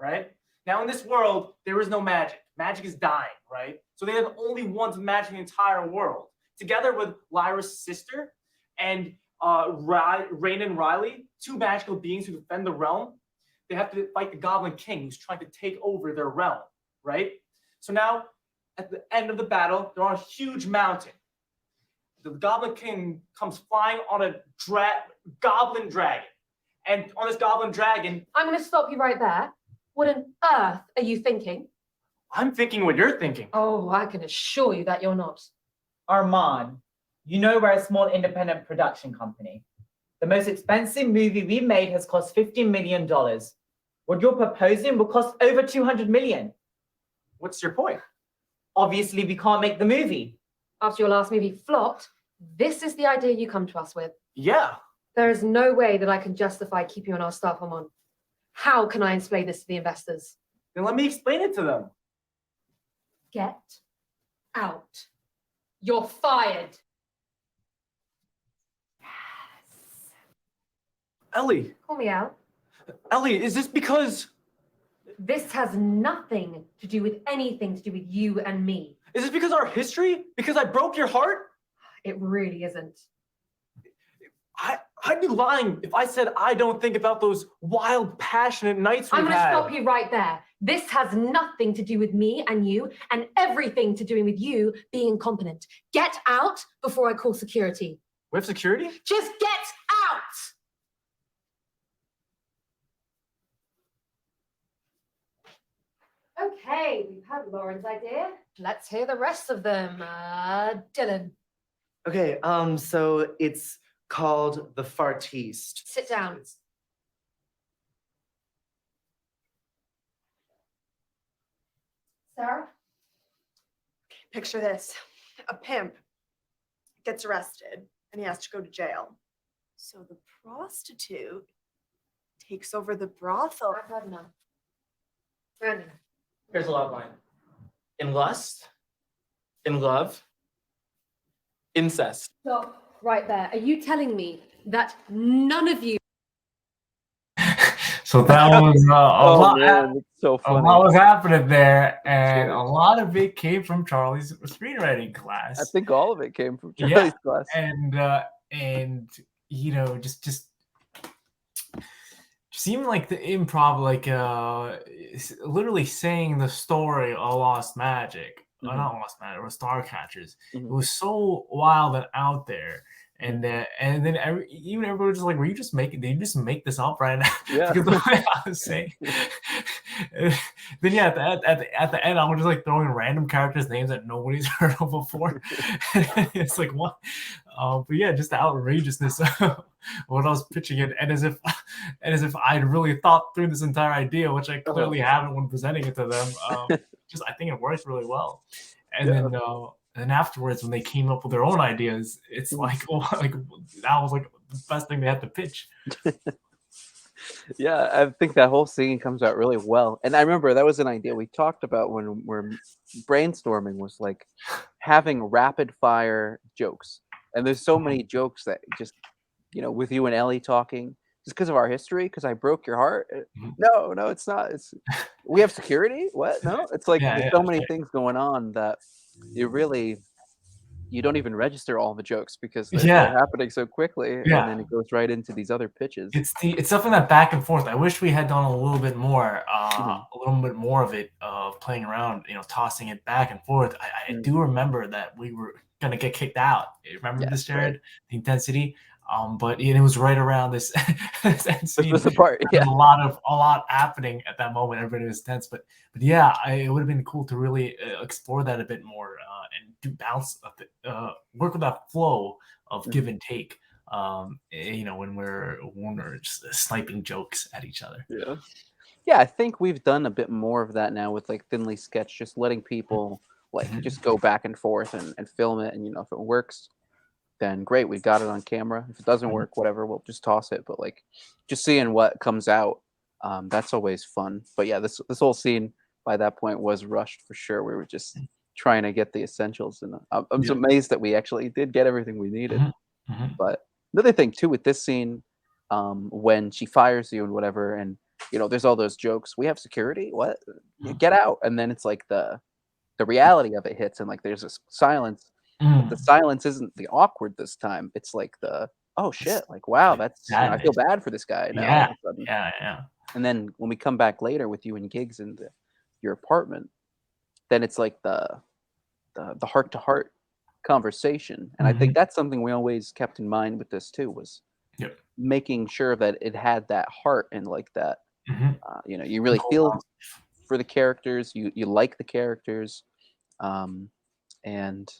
[SPEAKER 5] right? Now in this world, there is no magic. Magic is dying, right? So they have only one to magic in the entire world. Together with Lyra's sister and Rain and Riley, 2 magical beings who defend the realm, they have to fight the Goblin King who's trying to take over their realm, right? So now, at the end of the battle, they're on a huge mountain. The Goblin King comes flying on a goblin dragon. And on this goblin dragon...
[SPEAKER 3] I'm going to stop you right there. What on earth are you thinking?
[SPEAKER 5] I'm thinking what you're thinking.
[SPEAKER 3] Oh, I can assure you that you're not.
[SPEAKER 6] Arman, you know we're a small independent production company. The most expensive movie we made has cost $50 million. What you're proposing will cost over $200 million.
[SPEAKER 5] What's your point?
[SPEAKER 6] Obviously, we can't make the movie.
[SPEAKER 3] After your last movie flopped, this is the idea you come to us with.
[SPEAKER 5] Yeah.
[SPEAKER 3] There is no way that I can justify keeping you on our staff, Arman. How can I explain this to the investors?
[SPEAKER 5] Then let me explain it to them.
[SPEAKER 3] Get out. You're fired.
[SPEAKER 5] Ellie.
[SPEAKER 3] Call me out.
[SPEAKER 5] Ellie, is this because...
[SPEAKER 3] This has nothing to do with anything to do with you and me.
[SPEAKER 5] Is this because of our history? Because I broke your heart?
[SPEAKER 3] It really isn't.
[SPEAKER 1] I'd be lying if I said I don't think about those wild, passionate nights we've
[SPEAKER 3] I'm going to
[SPEAKER 1] had.
[SPEAKER 3] stop you right there. This has nothing to do with me and you, and everything to do with you being incompetent. Get out before I call security.
[SPEAKER 1] We have security?
[SPEAKER 3] Just get out! Okay, we've had Lauren's idea. Let's hear the rest of them. Dylan,
[SPEAKER 4] Okay, so it's called The Fartiste.
[SPEAKER 3] sit down. Sarah?
[SPEAKER 7] Picture this. A pimp gets arrested and he has to go to jail. So the prostitute takes over the brothel.
[SPEAKER 3] I've had enough. Brandon.
[SPEAKER 11] Here's a log line. In lust, in love, incest.
[SPEAKER 3] Stop right there. Are you telling me that none of you
[SPEAKER 1] So that was a lot.
[SPEAKER 2] Man, it's so
[SPEAKER 1] A
[SPEAKER 2] funny.
[SPEAKER 1] lot was happening there, and a lot of it came from Charlie's screenwriting class.
[SPEAKER 2] I think all of it came from
[SPEAKER 1] Yeah,
[SPEAKER 2] Charlie's class.
[SPEAKER 1] and you know, just even like the improv, like literally saying the story of Lost Magic,
[SPEAKER 2] Mhm.
[SPEAKER 1] not Lost Magic, or Starcatchers.
[SPEAKER 2] Mhm.
[SPEAKER 1] It was so wild and out there. And then even everybody was just like, "Were you just making? Did you just make this up right now?"
[SPEAKER 2] Yeah.
[SPEAKER 1] Because the way I was saying. Then yeah, at the end, I was just like throwing random characters' names that nobody's heard of before. It's like what? But yeah, just the outrageousness of what I was pitching it, and as if I'd really thought through this entire idea, which I clearly haven't when presenting it to them. Just I think it worked really well. And then afterwards, when they came up with their own ideas, it's like, oh, like that was like the best thing they had to pitch.
[SPEAKER 2] Yeah, I think that whole scene comes out really well. And I remember that was an idea we talked about when we're brainstorming, was like having rapid fire jokes. And there's so many jokes that just, with you and Ellie talking, just because of our history, because I broke your heart. No, it's not. It's we have security. What? No, it's like there's so many things going on that you don't even register all the jokes because they're happening so quickly, and then it goes right into these other pitches.
[SPEAKER 1] It's something that back and forth. I wish we had done a little bit more, of it, of playing around, tossing it back and forth. I do remember that we were gonna get kicked out. Remember this, Jared? Right. The intensity. But it was right around this end scene.
[SPEAKER 2] This was the part,
[SPEAKER 1] a lot happening at that moment. Everybody was tense, but yeah, it would have been cool to really explore that a bit more and do bounce, work with that flow of give and take. When we're just sniping jokes at each other.
[SPEAKER 2] Yeah, I think we've done a bit more of that now with like Thinly Sketch, just letting people just go back and forth and film it, and if it works, then great, we got it on camera. If it doesn't work, whatever, we'll just toss it. But like just seeing what comes out, that's always fun. But yeah, this whole scene by that point was rushed for sure. We were just trying to get the essentials, and I'm amazed that we actually did get everything we needed. But another thing too with this scene, when she fires you and whatever, and there's all those jokes. We have security. What? Get out! And then it's like the reality of it hits, and like there's this silence. But the silence isn't the awkward this time. It's like the oh shit, like wow, that's I feel bad for this guy now. All of a sudden.
[SPEAKER 1] Yeah.
[SPEAKER 2] And then when we come back later with you and Giggs in your apartment, then it's like the heart to heart conversation. And I think that's something we always kept in mind with this too, was making sure that it had that heart and like that. You really feel for the characters. You like the characters, and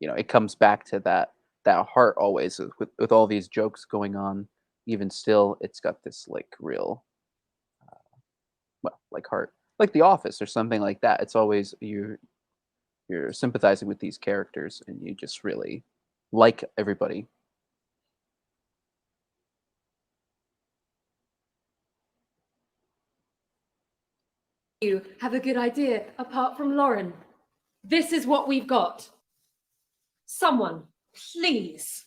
[SPEAKER 2] it comes back to that heart always with all these jokes going on. Even still, it's got this like real, like heart, like The Office or something like that. It's always you're sympathizing with these characters, and you just really like everybody.
[SPEAKER 3] You have a good idea apart from Lauren. This is what we've got. Someone, please.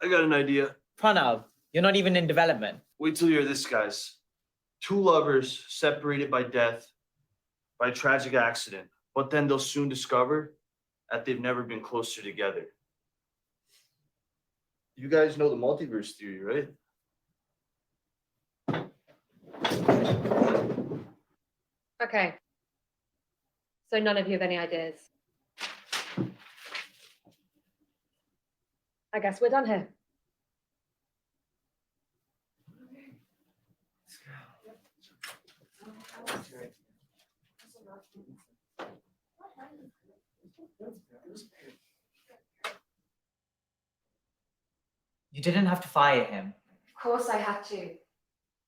[SPEAKER 16] I got an idea.
[SPEAKER 6] Pranav, you're not even in development.
[SPEAKER 16] Wait till you hear this, guys. Two lovers separated by death, by a tragic accident, but then they'll soon discover that they've never been closer together. You guys know the multiverse theory, right?
[SPEAKER 8] Okay. So none of you have any ideas. I guess we're done here.
[SPEAKER 6] You didn't have to fire him.
[SPEAKER 3] Of course I had to.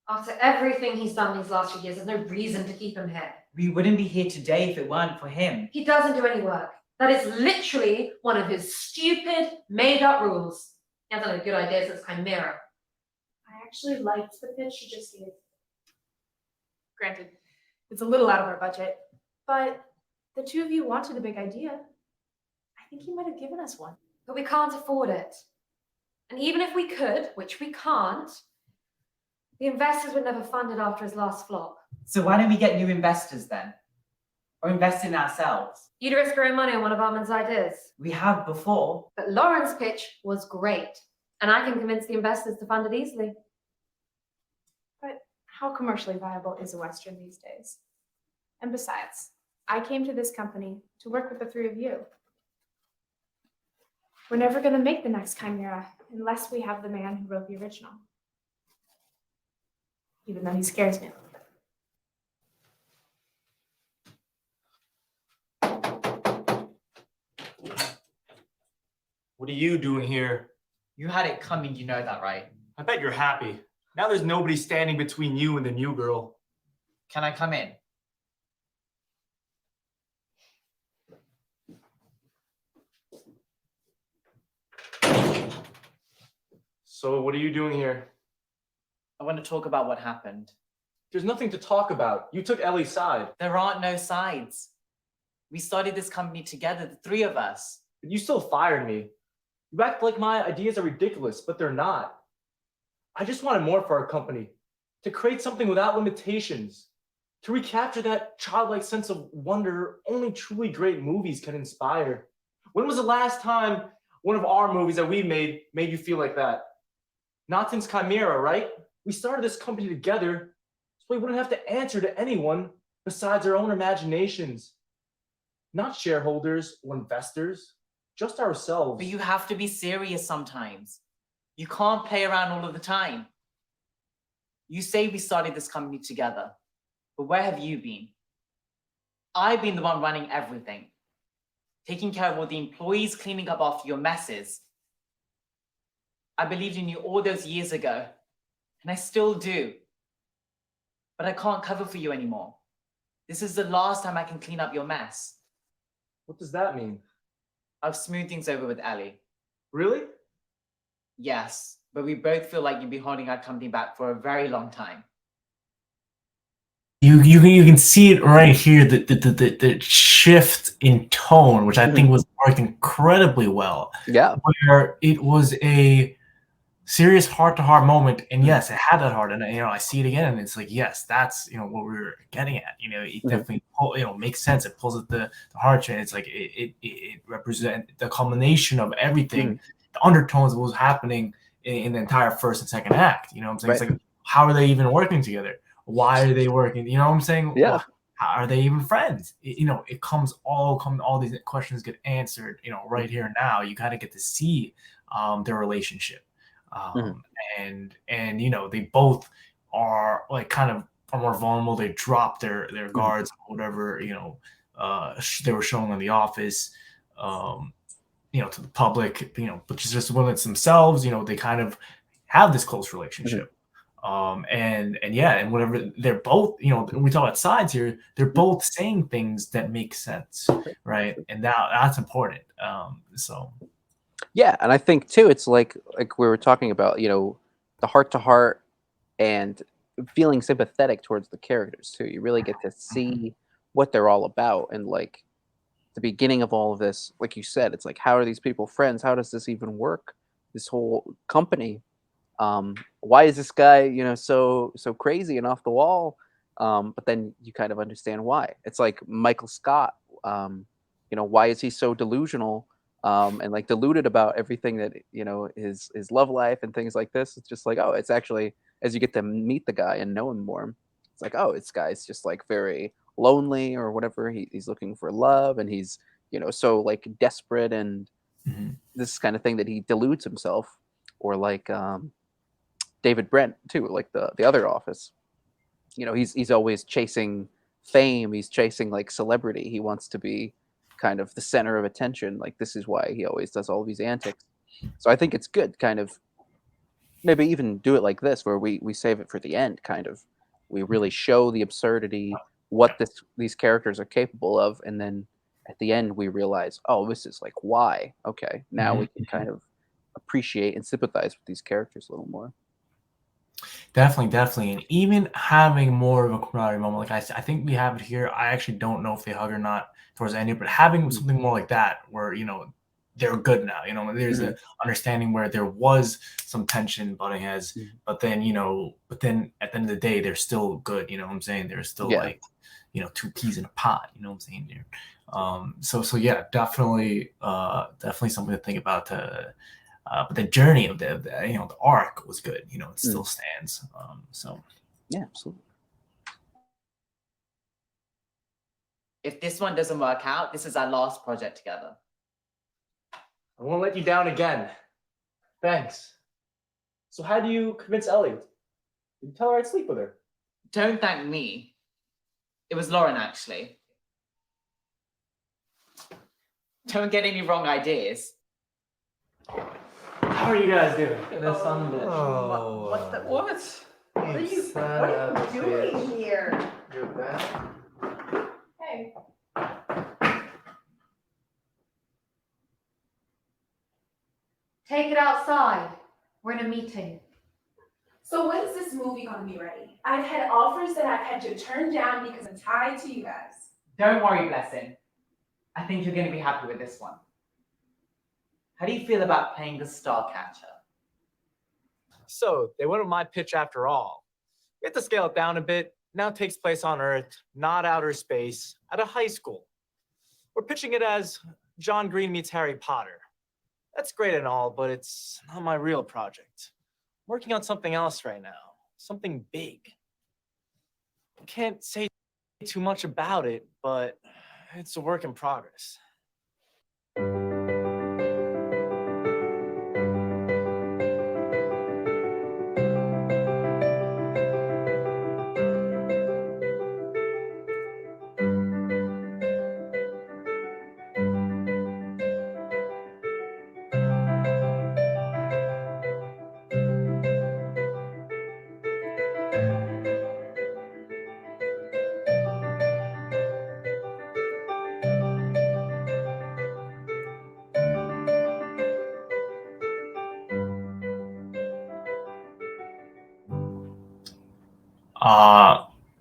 [SPEAKER 3] After everything he's done these last few years, there's no reason to keep him here.
[SPEAKER 6] We wouldn't be here today if it weren't for him.
[SPEAKER 3] He doesn't do any work. That is literally one of his stupid, made-up rules. He hasn't had a good idea since Chimera.
[SPEAKER 10] I actually liked the pitch you just gave. Granted, it's a little out of our budget, but the two of you wanted a big idea. I think he might have given us one.
[SPEAKER 3] But we can't afford it. And even if we could, which we can't, the investors would never fund it after his last flop.
[SPEAKER 6] So why don't we get new investors then? Or invest in ourselves?
[SPEAKER 3] You'd risk your own money on one of Arman's ideas.
[SPEAKER 6] We have before.
[SPEAKER 3] But Lauren's pitch was great. And I can convince the investors to fund it easily.
[SPEAKER 10] But how commercially viable is a Western these days? And besides, I came to this company to work with the three of you. We're never going to make the next Chimera unless we have the man who wrote the original. Even though he scares me a little bit.
[SPEAKER 1] What are you doing here?
[SPEAKER 6] You had it coming, you know that, right?
[SPEAKER 1] I bet you're happy. Now there's nobody standing between you and the new girl.
[SPEAKER 6] Can I come in?
[SPEAKER 1] So what are you doing here?
[SPEAKER 6] I want to talk about what happened.
[SPEAKER 1] There's nothing to talk about. You took Ellie's side.
[SPEAKER 6] There aren't no sides. We started this company together, the three of us.
[SPEAKER 1] But you still fired me. You act like my ideas are ridiculous, but they're not. I just wanted more for our company. To create something without limitations. To recapture that childlike sense of wonder only truly great movies can inspire. When was the last time one of our movies that we made you feel like that? Not since Chimera, right? We started this company together so we wouldn't have to answer to anyone besides our own imaginations. Not shareholders or investors, just ourselves.
[SPEAKER 6] But you have to be serious sometimes. You can't play around all of the time. You say we started this company together, but where have you been? I've been the one running everything, taking care of all the employees, cleaning up after your messes. I believed in you all those years ago, and I still do. But I can't cover for you anymore. This is the last time I can clean up your mess.
[SPEAKER 1] What does that mean?
[SPEAKER 6] I've smoothed things over with Ellie.
[SPEAKER 1] Really?
[SPEAKER 6] Yes, but we both feel like you'll be holding our company back for a very long time.
[SPEAKER 1] You can see it right here, the shift in tone, which I think was worked incredibly well.
[SPEAKER 2] Yeah.
[SPEAKER 1] Where it was a serious heart-to-heart moment, and yes, it had that heart, and I see it again, and it's like, yes, that's what we were getting at. It definitely makes sense. It pulls at the heartstrings. It's like it represents the culmination of everything, the undertones of what was happening in the entire first and second act. You know what I'm saying?
[SPEAKER 2] Right.
[SPEAKER 1] It's like, how are they even working together? Why are they working? You know what I'm saying?
[SPEAKER 2] Yeah.
[SPEAKER 1] Well, how are they even friends? It comes all these questions get answered. Right here and now. You got to get to see their relationship. And they both are like kind of are more vulnerable. They drop their guards, whatever they were showing on The Office, to the public, but just when it's themselves, they kind of have this close relationship. And whatever they're both, when we talk about sides here, they're both saying things that make sense, right? And that's important.
[SPEAKER 2] Yeah, and I think too, it's like we were talking about, the heart to heart and feeling sympathetic towards the characters too. You really get to see what they're all about, and like the beginning of all of this, like you said, it's like, how are these people friends? How does this even work? This whole company. Why is this guy, so crazy and off the wall? But then you kind of understand why. It's like Michael Scott. Why is he so delusional and like deluded about everything that his love life and things like this. It's just like, oh, it's actually, as you get to meet the guy and know him more, it's like, oh, this guy's just like very lonely or whatever. He's looking for love, and he's so like desperate, and this kind of thing that he deludes himself. Or like David Brent too, like the other Office. He's always chasing fame. He's chasing like celebrity. He wants to be kind of the center of attention. Like, this is why he always does all these antics. So I think it's good, kind of, maybe even do it like this, where we save it for the end. Kind of, we really show the absurdity, what these characters are capable of, and then at the end we realize, oh, this is like why. Okay, now we can kind of appreciate and sympathize with these characters a little more.
[SPEAKER 1] Definitely, and even having more of a camaraderie moment, like I think we have it here. I actually don't know if they hug or not towards the end, but having something more like that, where they're good now. There's an understanding where there was some tension butting heads, but then at the end of the day, they're still good. You know what I'm saying? They're still like two peas in a pot. You know what I'm saying there. So yeah, definitely something to think about. But the journey of the arc was good. It still stands. So
[SPEAKER 2] yeah, absolutely.
[SPEAKER 6] If this one doesn't work out, this is our last project together.
[SPEAKER 4] I won't let you down again. Thanks. So how do you convince Ellie? Did you tell her I'd sleep with her?
[SPEAKER 6] Don't thank me. It was Lauren, actually. Don't get any wrong ideas.
[SPEAKER 4] How are you guys doing?
[SPEAKER 7] What? What are you doing here?
[SPEAKER 4] You're back.
[SPEAKER 10] Hey.
[SPEAKER 3] Take it outside. We're in a meeting.
[SPEAKER 10] So when is this movie gonna be ready? I've had offers that I've had to turn down because I'm tied to you guys.
[SPEAKER 6] Don't worry, Blessing. I think you're going to be happy with this one. How do you feel about playing the star catcher?
[SPEAKER 5] So they went with my pitch after all. We have to scale it down a bit. Now it takes place on Earth, not outer space, at a high school. We're pitching it as John Green meets Harry Potter. That's great and all, but it's not my real project. I'm working on something else right now, something big. I can't say too much about it, but it's a work in progress.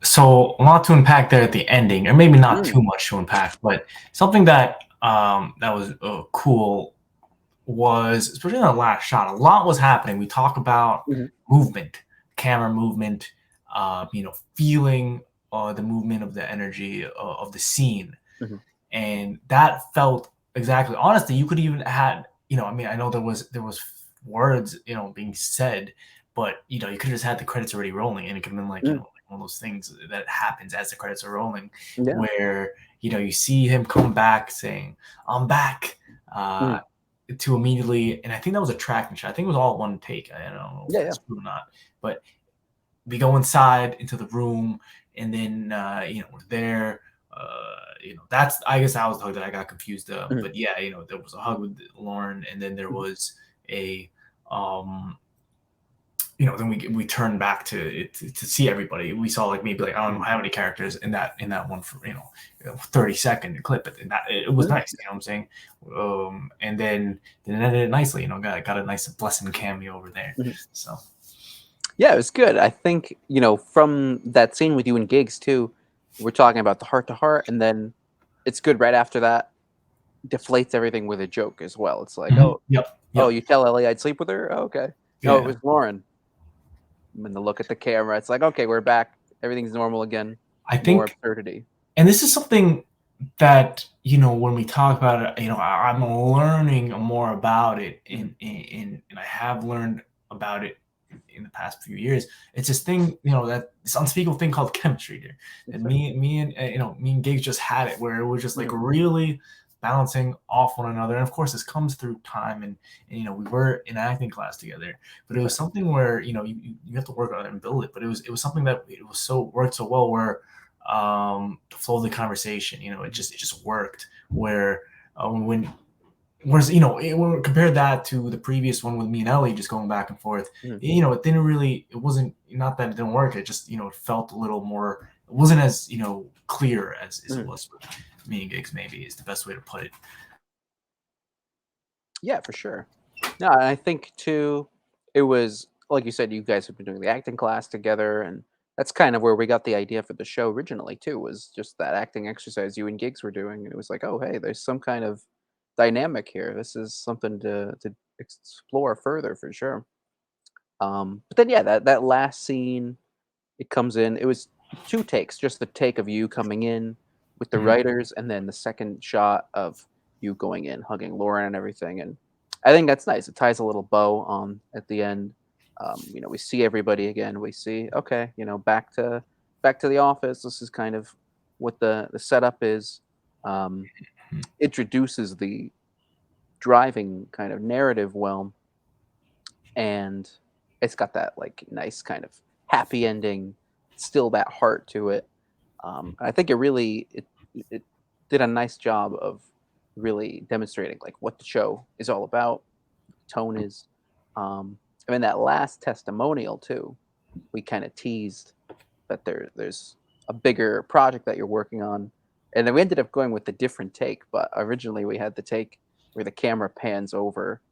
[SPEAKER 1] So a lot to unpack there at the ending, or maybe not too much to unpack, but something that that was cool was, especially in the last shot, a lot was happening. We talk about movement, camera movement, feeling the movement of the energy of the scene, and that felt exactly. Honestly, you could even had, I know there was words, being said, but you could have just had the credits already rolling, and it could have been like one of those things that happens as the credits are rolling, where you see him come back saying, "I'm back," to immediately, and I think that was a tracking shot. I think it was all one take. I don't know if that's true or not, but we go inside into the room, and then we're there. That's, I guess, that was the hug that I got confused of. But yeah, there was a hug with Lauren, and then there was a then we turned back to see everybody. We saw maybe I don't know how many characters in that one for 30-second clip, and that it was nice. You know what I'm saying? And then it ended nicely. Got a nice Blessing cameo over there. So
[SPEAKER 2] yeah, it was good. I think from that scene with you and Gigs too, we're talking about the heart to heart, and then it's good right after that. Deflates everything with a joke as well. It's like, oh, you tell Ellie I'd sleep with her? Oh, okay. No, it was Lauren. And the look at the camera, it's like, okay, we're back. Everything's normal again.
[SPEAKER 1] I think
[SPEAKER 2] more absurdity.
[SPEAKER 1] And this is something that, when we talk about it, I'm learning more about it, and I have learned about it in the past few years. It's this thing, that this unspeakable thing called chemistry there. And me and Gage just had it, where it was just like really balancing off one another. And of course, this comes through time, and we were in acting class together, but it was something where you have to work on it and build it. But it was something that it was worked so well, where the flow of the conversation, it just worked, where whereas compare that to the previous one with me and Ellie just going back and forth, it wasn't, not that it didn't work, it just it felt a little more, it wasn't as clear as it was with me and Gigs, maybe is the best way to put it.
[SPEAKER 2] Yeah, for sure. No, I think too, it was like you said, you guys have been doing the acting class together, and that's kind of where we got the idea for the show originally too, was just that acting exercise you and Gigs were doing, and it was like, oh hey, there's some kind of dynamic here. This is something to explore further for sure. But then yeah, that last scene, it comes in. It was 2 takes, just the take of you coming in with the writers, and then the second shot of you going in, hugging Lauren and everything. And I think that's nice. It ties a little bow on at the end. We see everybody again. We see, okay, back to the office. This is kind of what the setup is. Introduces the driving kind of narrative well, and it's got that like nice kind of happy ending, still that heart to it. I think it did a nice job of really demonstrating like what the show is all about, tone is. I mean, that last testimonial too, we kind of teased that there's a bigger project that you're working on, and then we ended up going with a different take. But originally we had the take where the camera pans over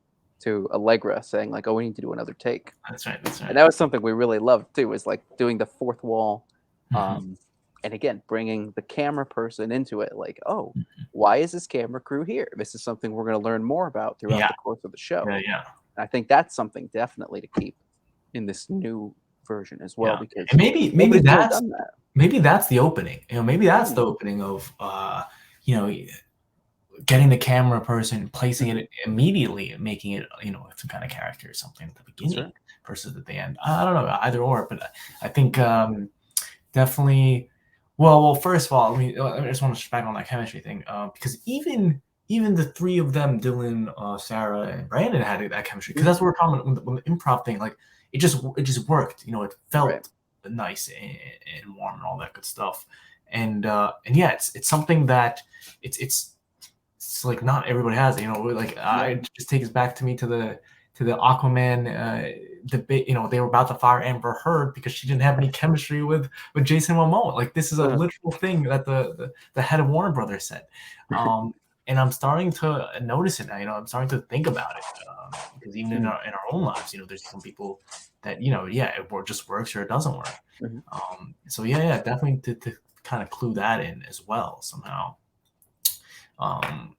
[SPEAKER 2] to Allegra saying like, "Oh, we need to do another take."
[SPEAKER 1] That's right.
[SPEAKER 2] And that was something we really loved too, is like doing the fourth wall. And again, bringing the camera person into it, like, oh, why is this camera crew here? This is something we're going to learn more about throughout the course of the show.
[SPEAKER 1] Yeah.
[SPEAKER 2] I think that's something definitely to keep in this new version as well, because
[SPEAKER 1] and maybe
[SPEAKER 2] nobody's really
[SPEAKER 1] that's
[SPEAKER 2] done that.
[SPEAKER 1] maybe that's the opening. Maybe that's the opening of getting the camera person, placing it immediately, and making it some kind of character or something at the beginning versus at the end. I don't know, either or, but I think definitely. Well, first of all, I just want to back on that chemistry thing, because even the 3 of them, Dylan, Sarah, and Brandon, had that chemistry, because that's what we're talking about when the improv thing. Like it just worked. It felt nice and warm and all that good stuff. And yeah, it's something that it's like not everybody has. It just takes back to the Aquaman debate. They were about to fire Amber Heard because she didn't have any chemistry with Jason Momoa. Like, this is a literal thing that the head of Warner Brothers said. And I'm starting to notice it now. I'm starting to think about it, because even in our own lives, there's some people that it just works or it doesn't work. So yeah, definitely to kind of clue that in as well somehow. And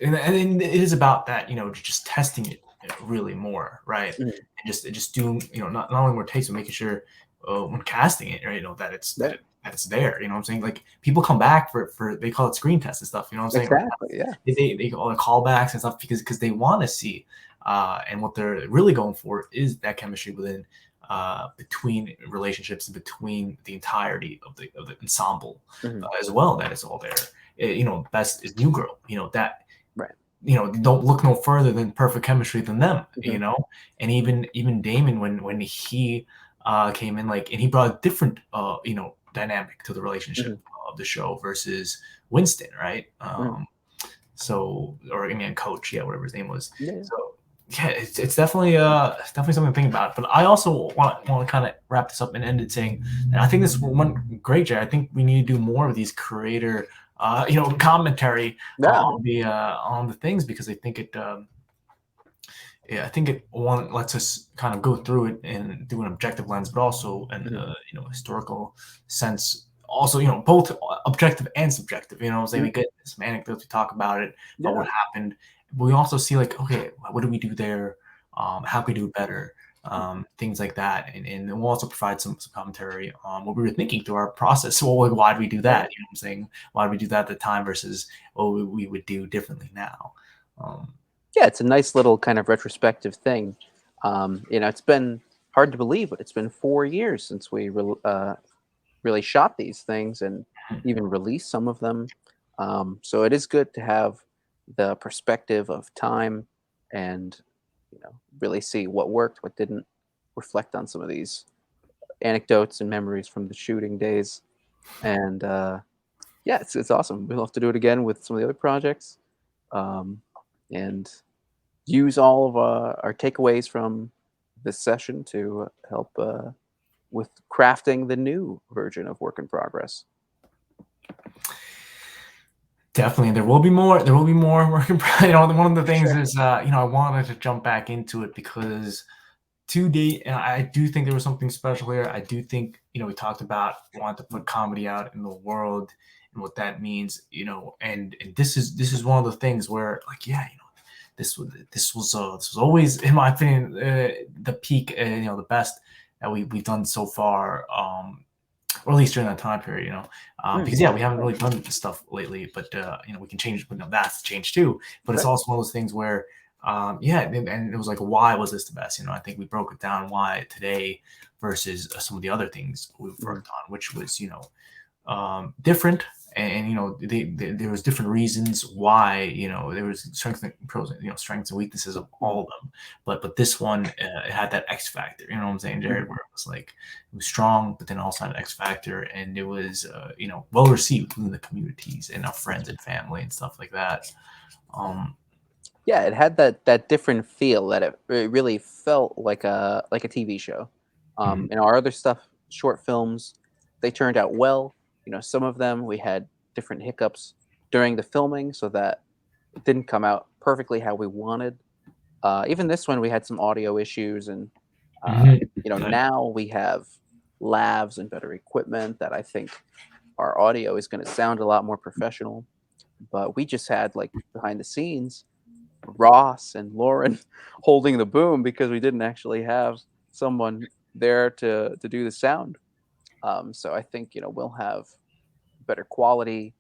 [SPEAKER 1] it is about that, just testing it really more, right? And just doing, not only more takes, but making sure when casting it, right, that it's that it's there. You know what I'm saying? Like, people come back for they call it screen tests and stuff. You know what I'm saying?
[SPEAKER 2] Exactly. Yeah.
[SPEAKER 1] They all the callbacks and stuff because they want to see, and what they're really going for is that chemistry within between relationships and between the entirety of the ensemble as well. That is all there. Best is New Girl. That.
[SPEAKER 2] Right.
[SPEAKER 1] Don't look no further than perfect chemistry than them. And even Damon, when he came in, like, and he brought a different dynamic to the relationship of the show versus Winston, right? So, or Coach, whatever his name was. So yeah, it's definitely something to think about. But I also want to kind of wrap this up and end it saying, and I think this is one great, Jay. I think we need to do more of these creator commentary on the things, because I think it one lets us kind of go through it and do an objective lens, but also an historical sense. Also, both objective and subjective. Say we get some anecdotes, we talk about it, about what happened. But we also see, like, okay, what do we do there? How can we do it better? things like that, and we'll also provide some commentary on what we were thinking through our process. Well, like, why did we do that? You know what I'm saying? Why did we do that at the time versus what we would do differently now?
[SPEAKER 2] Yeah, it's a nice little kind of retrospective thing. It's been hard to believe, but it's been 4 years since we really shot these things and even released some of them. So it is good to have the perspective of time and really see what worked, what didn't, reflect on some of these anecdotes and memories from the shooting days. And yeah, it's awesome. We'll have to do it again with some of the other projects, and use all of our takeaways from this session to help with crafting the new version of Work in Progress.
[SPEAKER 1] Definitely, there will be more. There will be more work in progress. One of the things is, I wanted to jump back into it because to date, and I do think there was something special here. I do think, we talked about wanting to put comedy out in the world and what that means, and this is one of the things where, like, this was always, in my opinion, the peak, the best that we've done so far. Or at least during that time period, because we haven't really done this stuff lately, but we can change, but that's changed too. But it's also one of those things where, and it was like, why was this the best? I think we broke it down why today versus some of the other things we've worked on, which was different, and there was different reasons why, there was strengths and pros, strengths and weaknesses of all of them, but this one, it had that X factor, you know what I'm saying, Jared, where it was like, it was strong, but then also had an X factor, and it was well received within the communities and our friends and family and stuff like that.
[SPEAKER 2] Yeah, it had that different feel that it really felt like a TV show. In our other stuff, short films, they turned out well. Some of them we had different hiccups during the filming, so that it didn't come out perfectly how we wanted. Even this one, we had some audio issues, and now we have lavs and better equipment that I think our audio is going to sound a lot more professional. But we just had, like, behind the scenes, Ross and Lauren holding the boom because we didn't actually have someone there to do the sound. So I think we'll have better quality,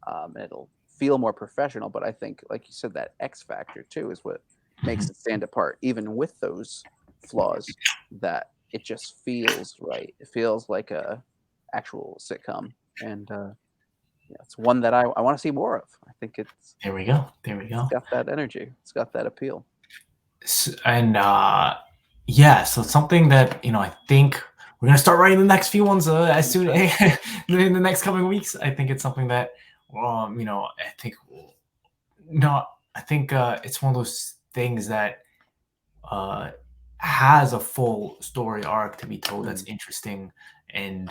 [SPEAKER 2] and it'll feel more professional. But I think, like you said, that X factor too is what makes it stand apart, even with those flaws. That it just feels right. It feels like a actual sitcom, and it's one that I want to see more of. I think it's
[SPEAKER 1] there we go.
[SPEAKER 2] It's got that energy. It's got that appeal.
[SPEAKER 1] And so it's something that I think we're gonna start writing the next few ones as soon in the next coming weeks. I think it's something that I think it's one of those things that has a full story arc to be told that's interesting. And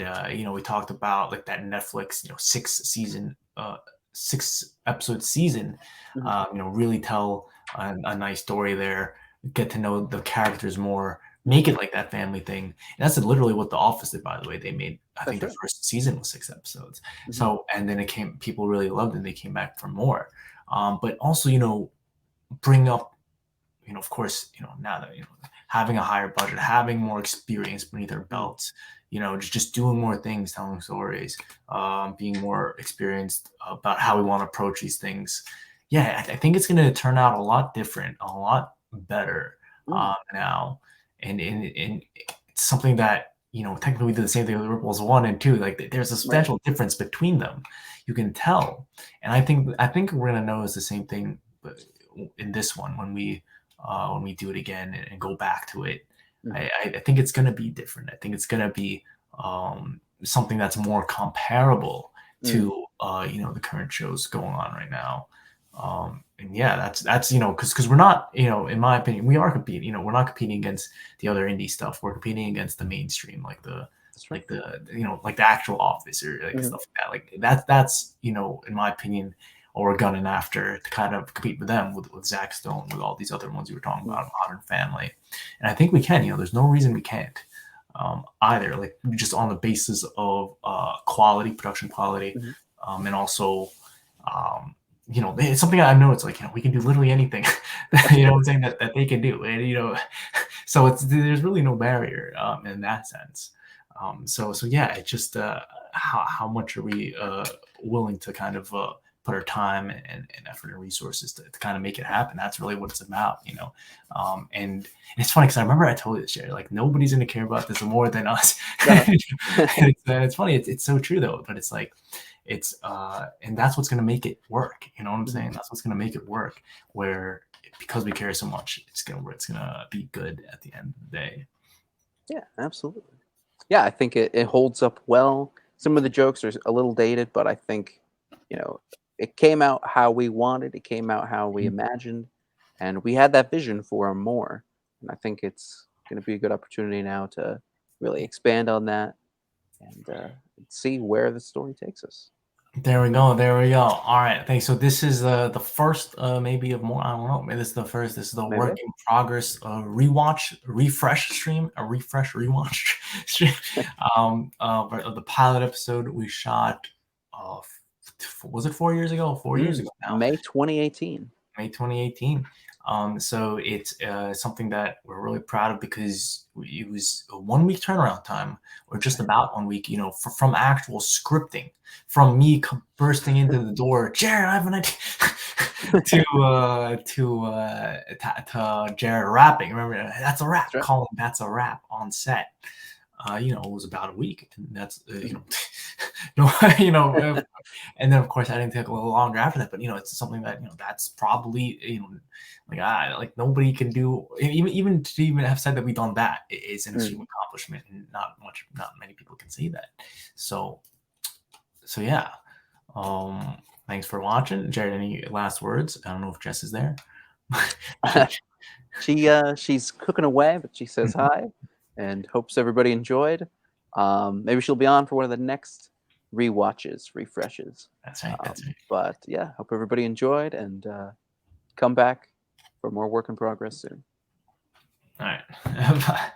[SPEAKER 1] we talked about, like, that Netflix 6-episode season, really tell a nice story there, get to know the characters more, make it like that family thing. And that's literally what The Office did, by the way. They made, I think, the first season was 6 episodes. So, and then people really loved it, and they came back for more. But also, bring up, of course, now that, having a higher budget, having more experience beneath their belts, just doing more things, telling stories, being more experienced about how we want to approach these things. Yeah, I think it's going to turn out a lot different, a lot better now. And it's something that, technically we did the same thing with Ripples 1 and 2. Like, there's a substantial difference between them. You can tell. And I think we're going to notice the same thing in this one when we do it again and go back to it. I think it's going to be different. I think it's going to be something that's more comparable to the current shows going on right now. And yeah, that's because we're not, in my opinion, we are competing. We're not competing against the other indie stuff. We're competing against the mainstream, like the actual Office or stuff like that. That's in my opinion, what we're gunning after, to kind of compete with them, with Zach Stone, with all these other ones you were talking about, Modern Family. And I think we can. There's no reason we can't either. Like, just on the basis of quality, production quality, and also it's something I've noticed. Like, we can do literally anything. I'm saying that they can do, and So there's really no barrier in that sense. So yeah, it's just how much are we willing to kind of put our time and effort and resources to kind of make it happen. That's really what it's about, you know. And it's funny because I remember I told you this, Jared, like nobody's gonna care about this more than us. It's funny. It's so true though, but it's like it's and that's what's gonna make it work. You know what I'm saying? That's what's gonna make it work. Where because we care so much, it's gonna be good at the end of the day.
[SPEAKER 2] Yeah, absolutely. Yeah, I think it holds up well. Some of the jokes are a little dated, but I think, you know, it came out how we wanted. It came out how we imagined, and we had that vision for more. And I think it's going to be a good opportunity now to really expand on that and see where the story takes us.
[SPEAKER 1] There we go. There we go. All right. Thanks. So this is the first maybe of more. I don't know. Maybe this is the first. This is the work in progress refresh stream, a refresh rewatch stream. The pilot episode we shot. Was it 4 years ago? 4 years ago now.
[SPEAKER 2] May 2018.
[SPEAKER 1] May 2018. So it's something that we're really proud of because it was a 1 week turnaround time, or just about 1 week, you know, from actual scripting, from me bursting into the door, Jared, I have an idea, to Jared rapping. Remember, that's a rap. Calling that's a rap on set. You know, it was about a week, and that's you know, and then of course I didn't take a little longer after that. But you know, it's something that that's probably like nobody can do. Even to even have said that we've done that is an extreme accomplishment, and not many people can say that. So yeah. Thanks for watching, Jared. Any last words? I don't know if Jess is there.
[SPEAKER 2] She's cooking away, but she says hi and hopes everybody enjoyed. Maybe she'll be on for one of the next refreshes.
[SPEAKER 1] That's right. That's right.
[SPEAKER 2] But yeah, hope everybody enjoyed, and come back for more work in progress soon.
[SPEAKER 1] All right. Bye.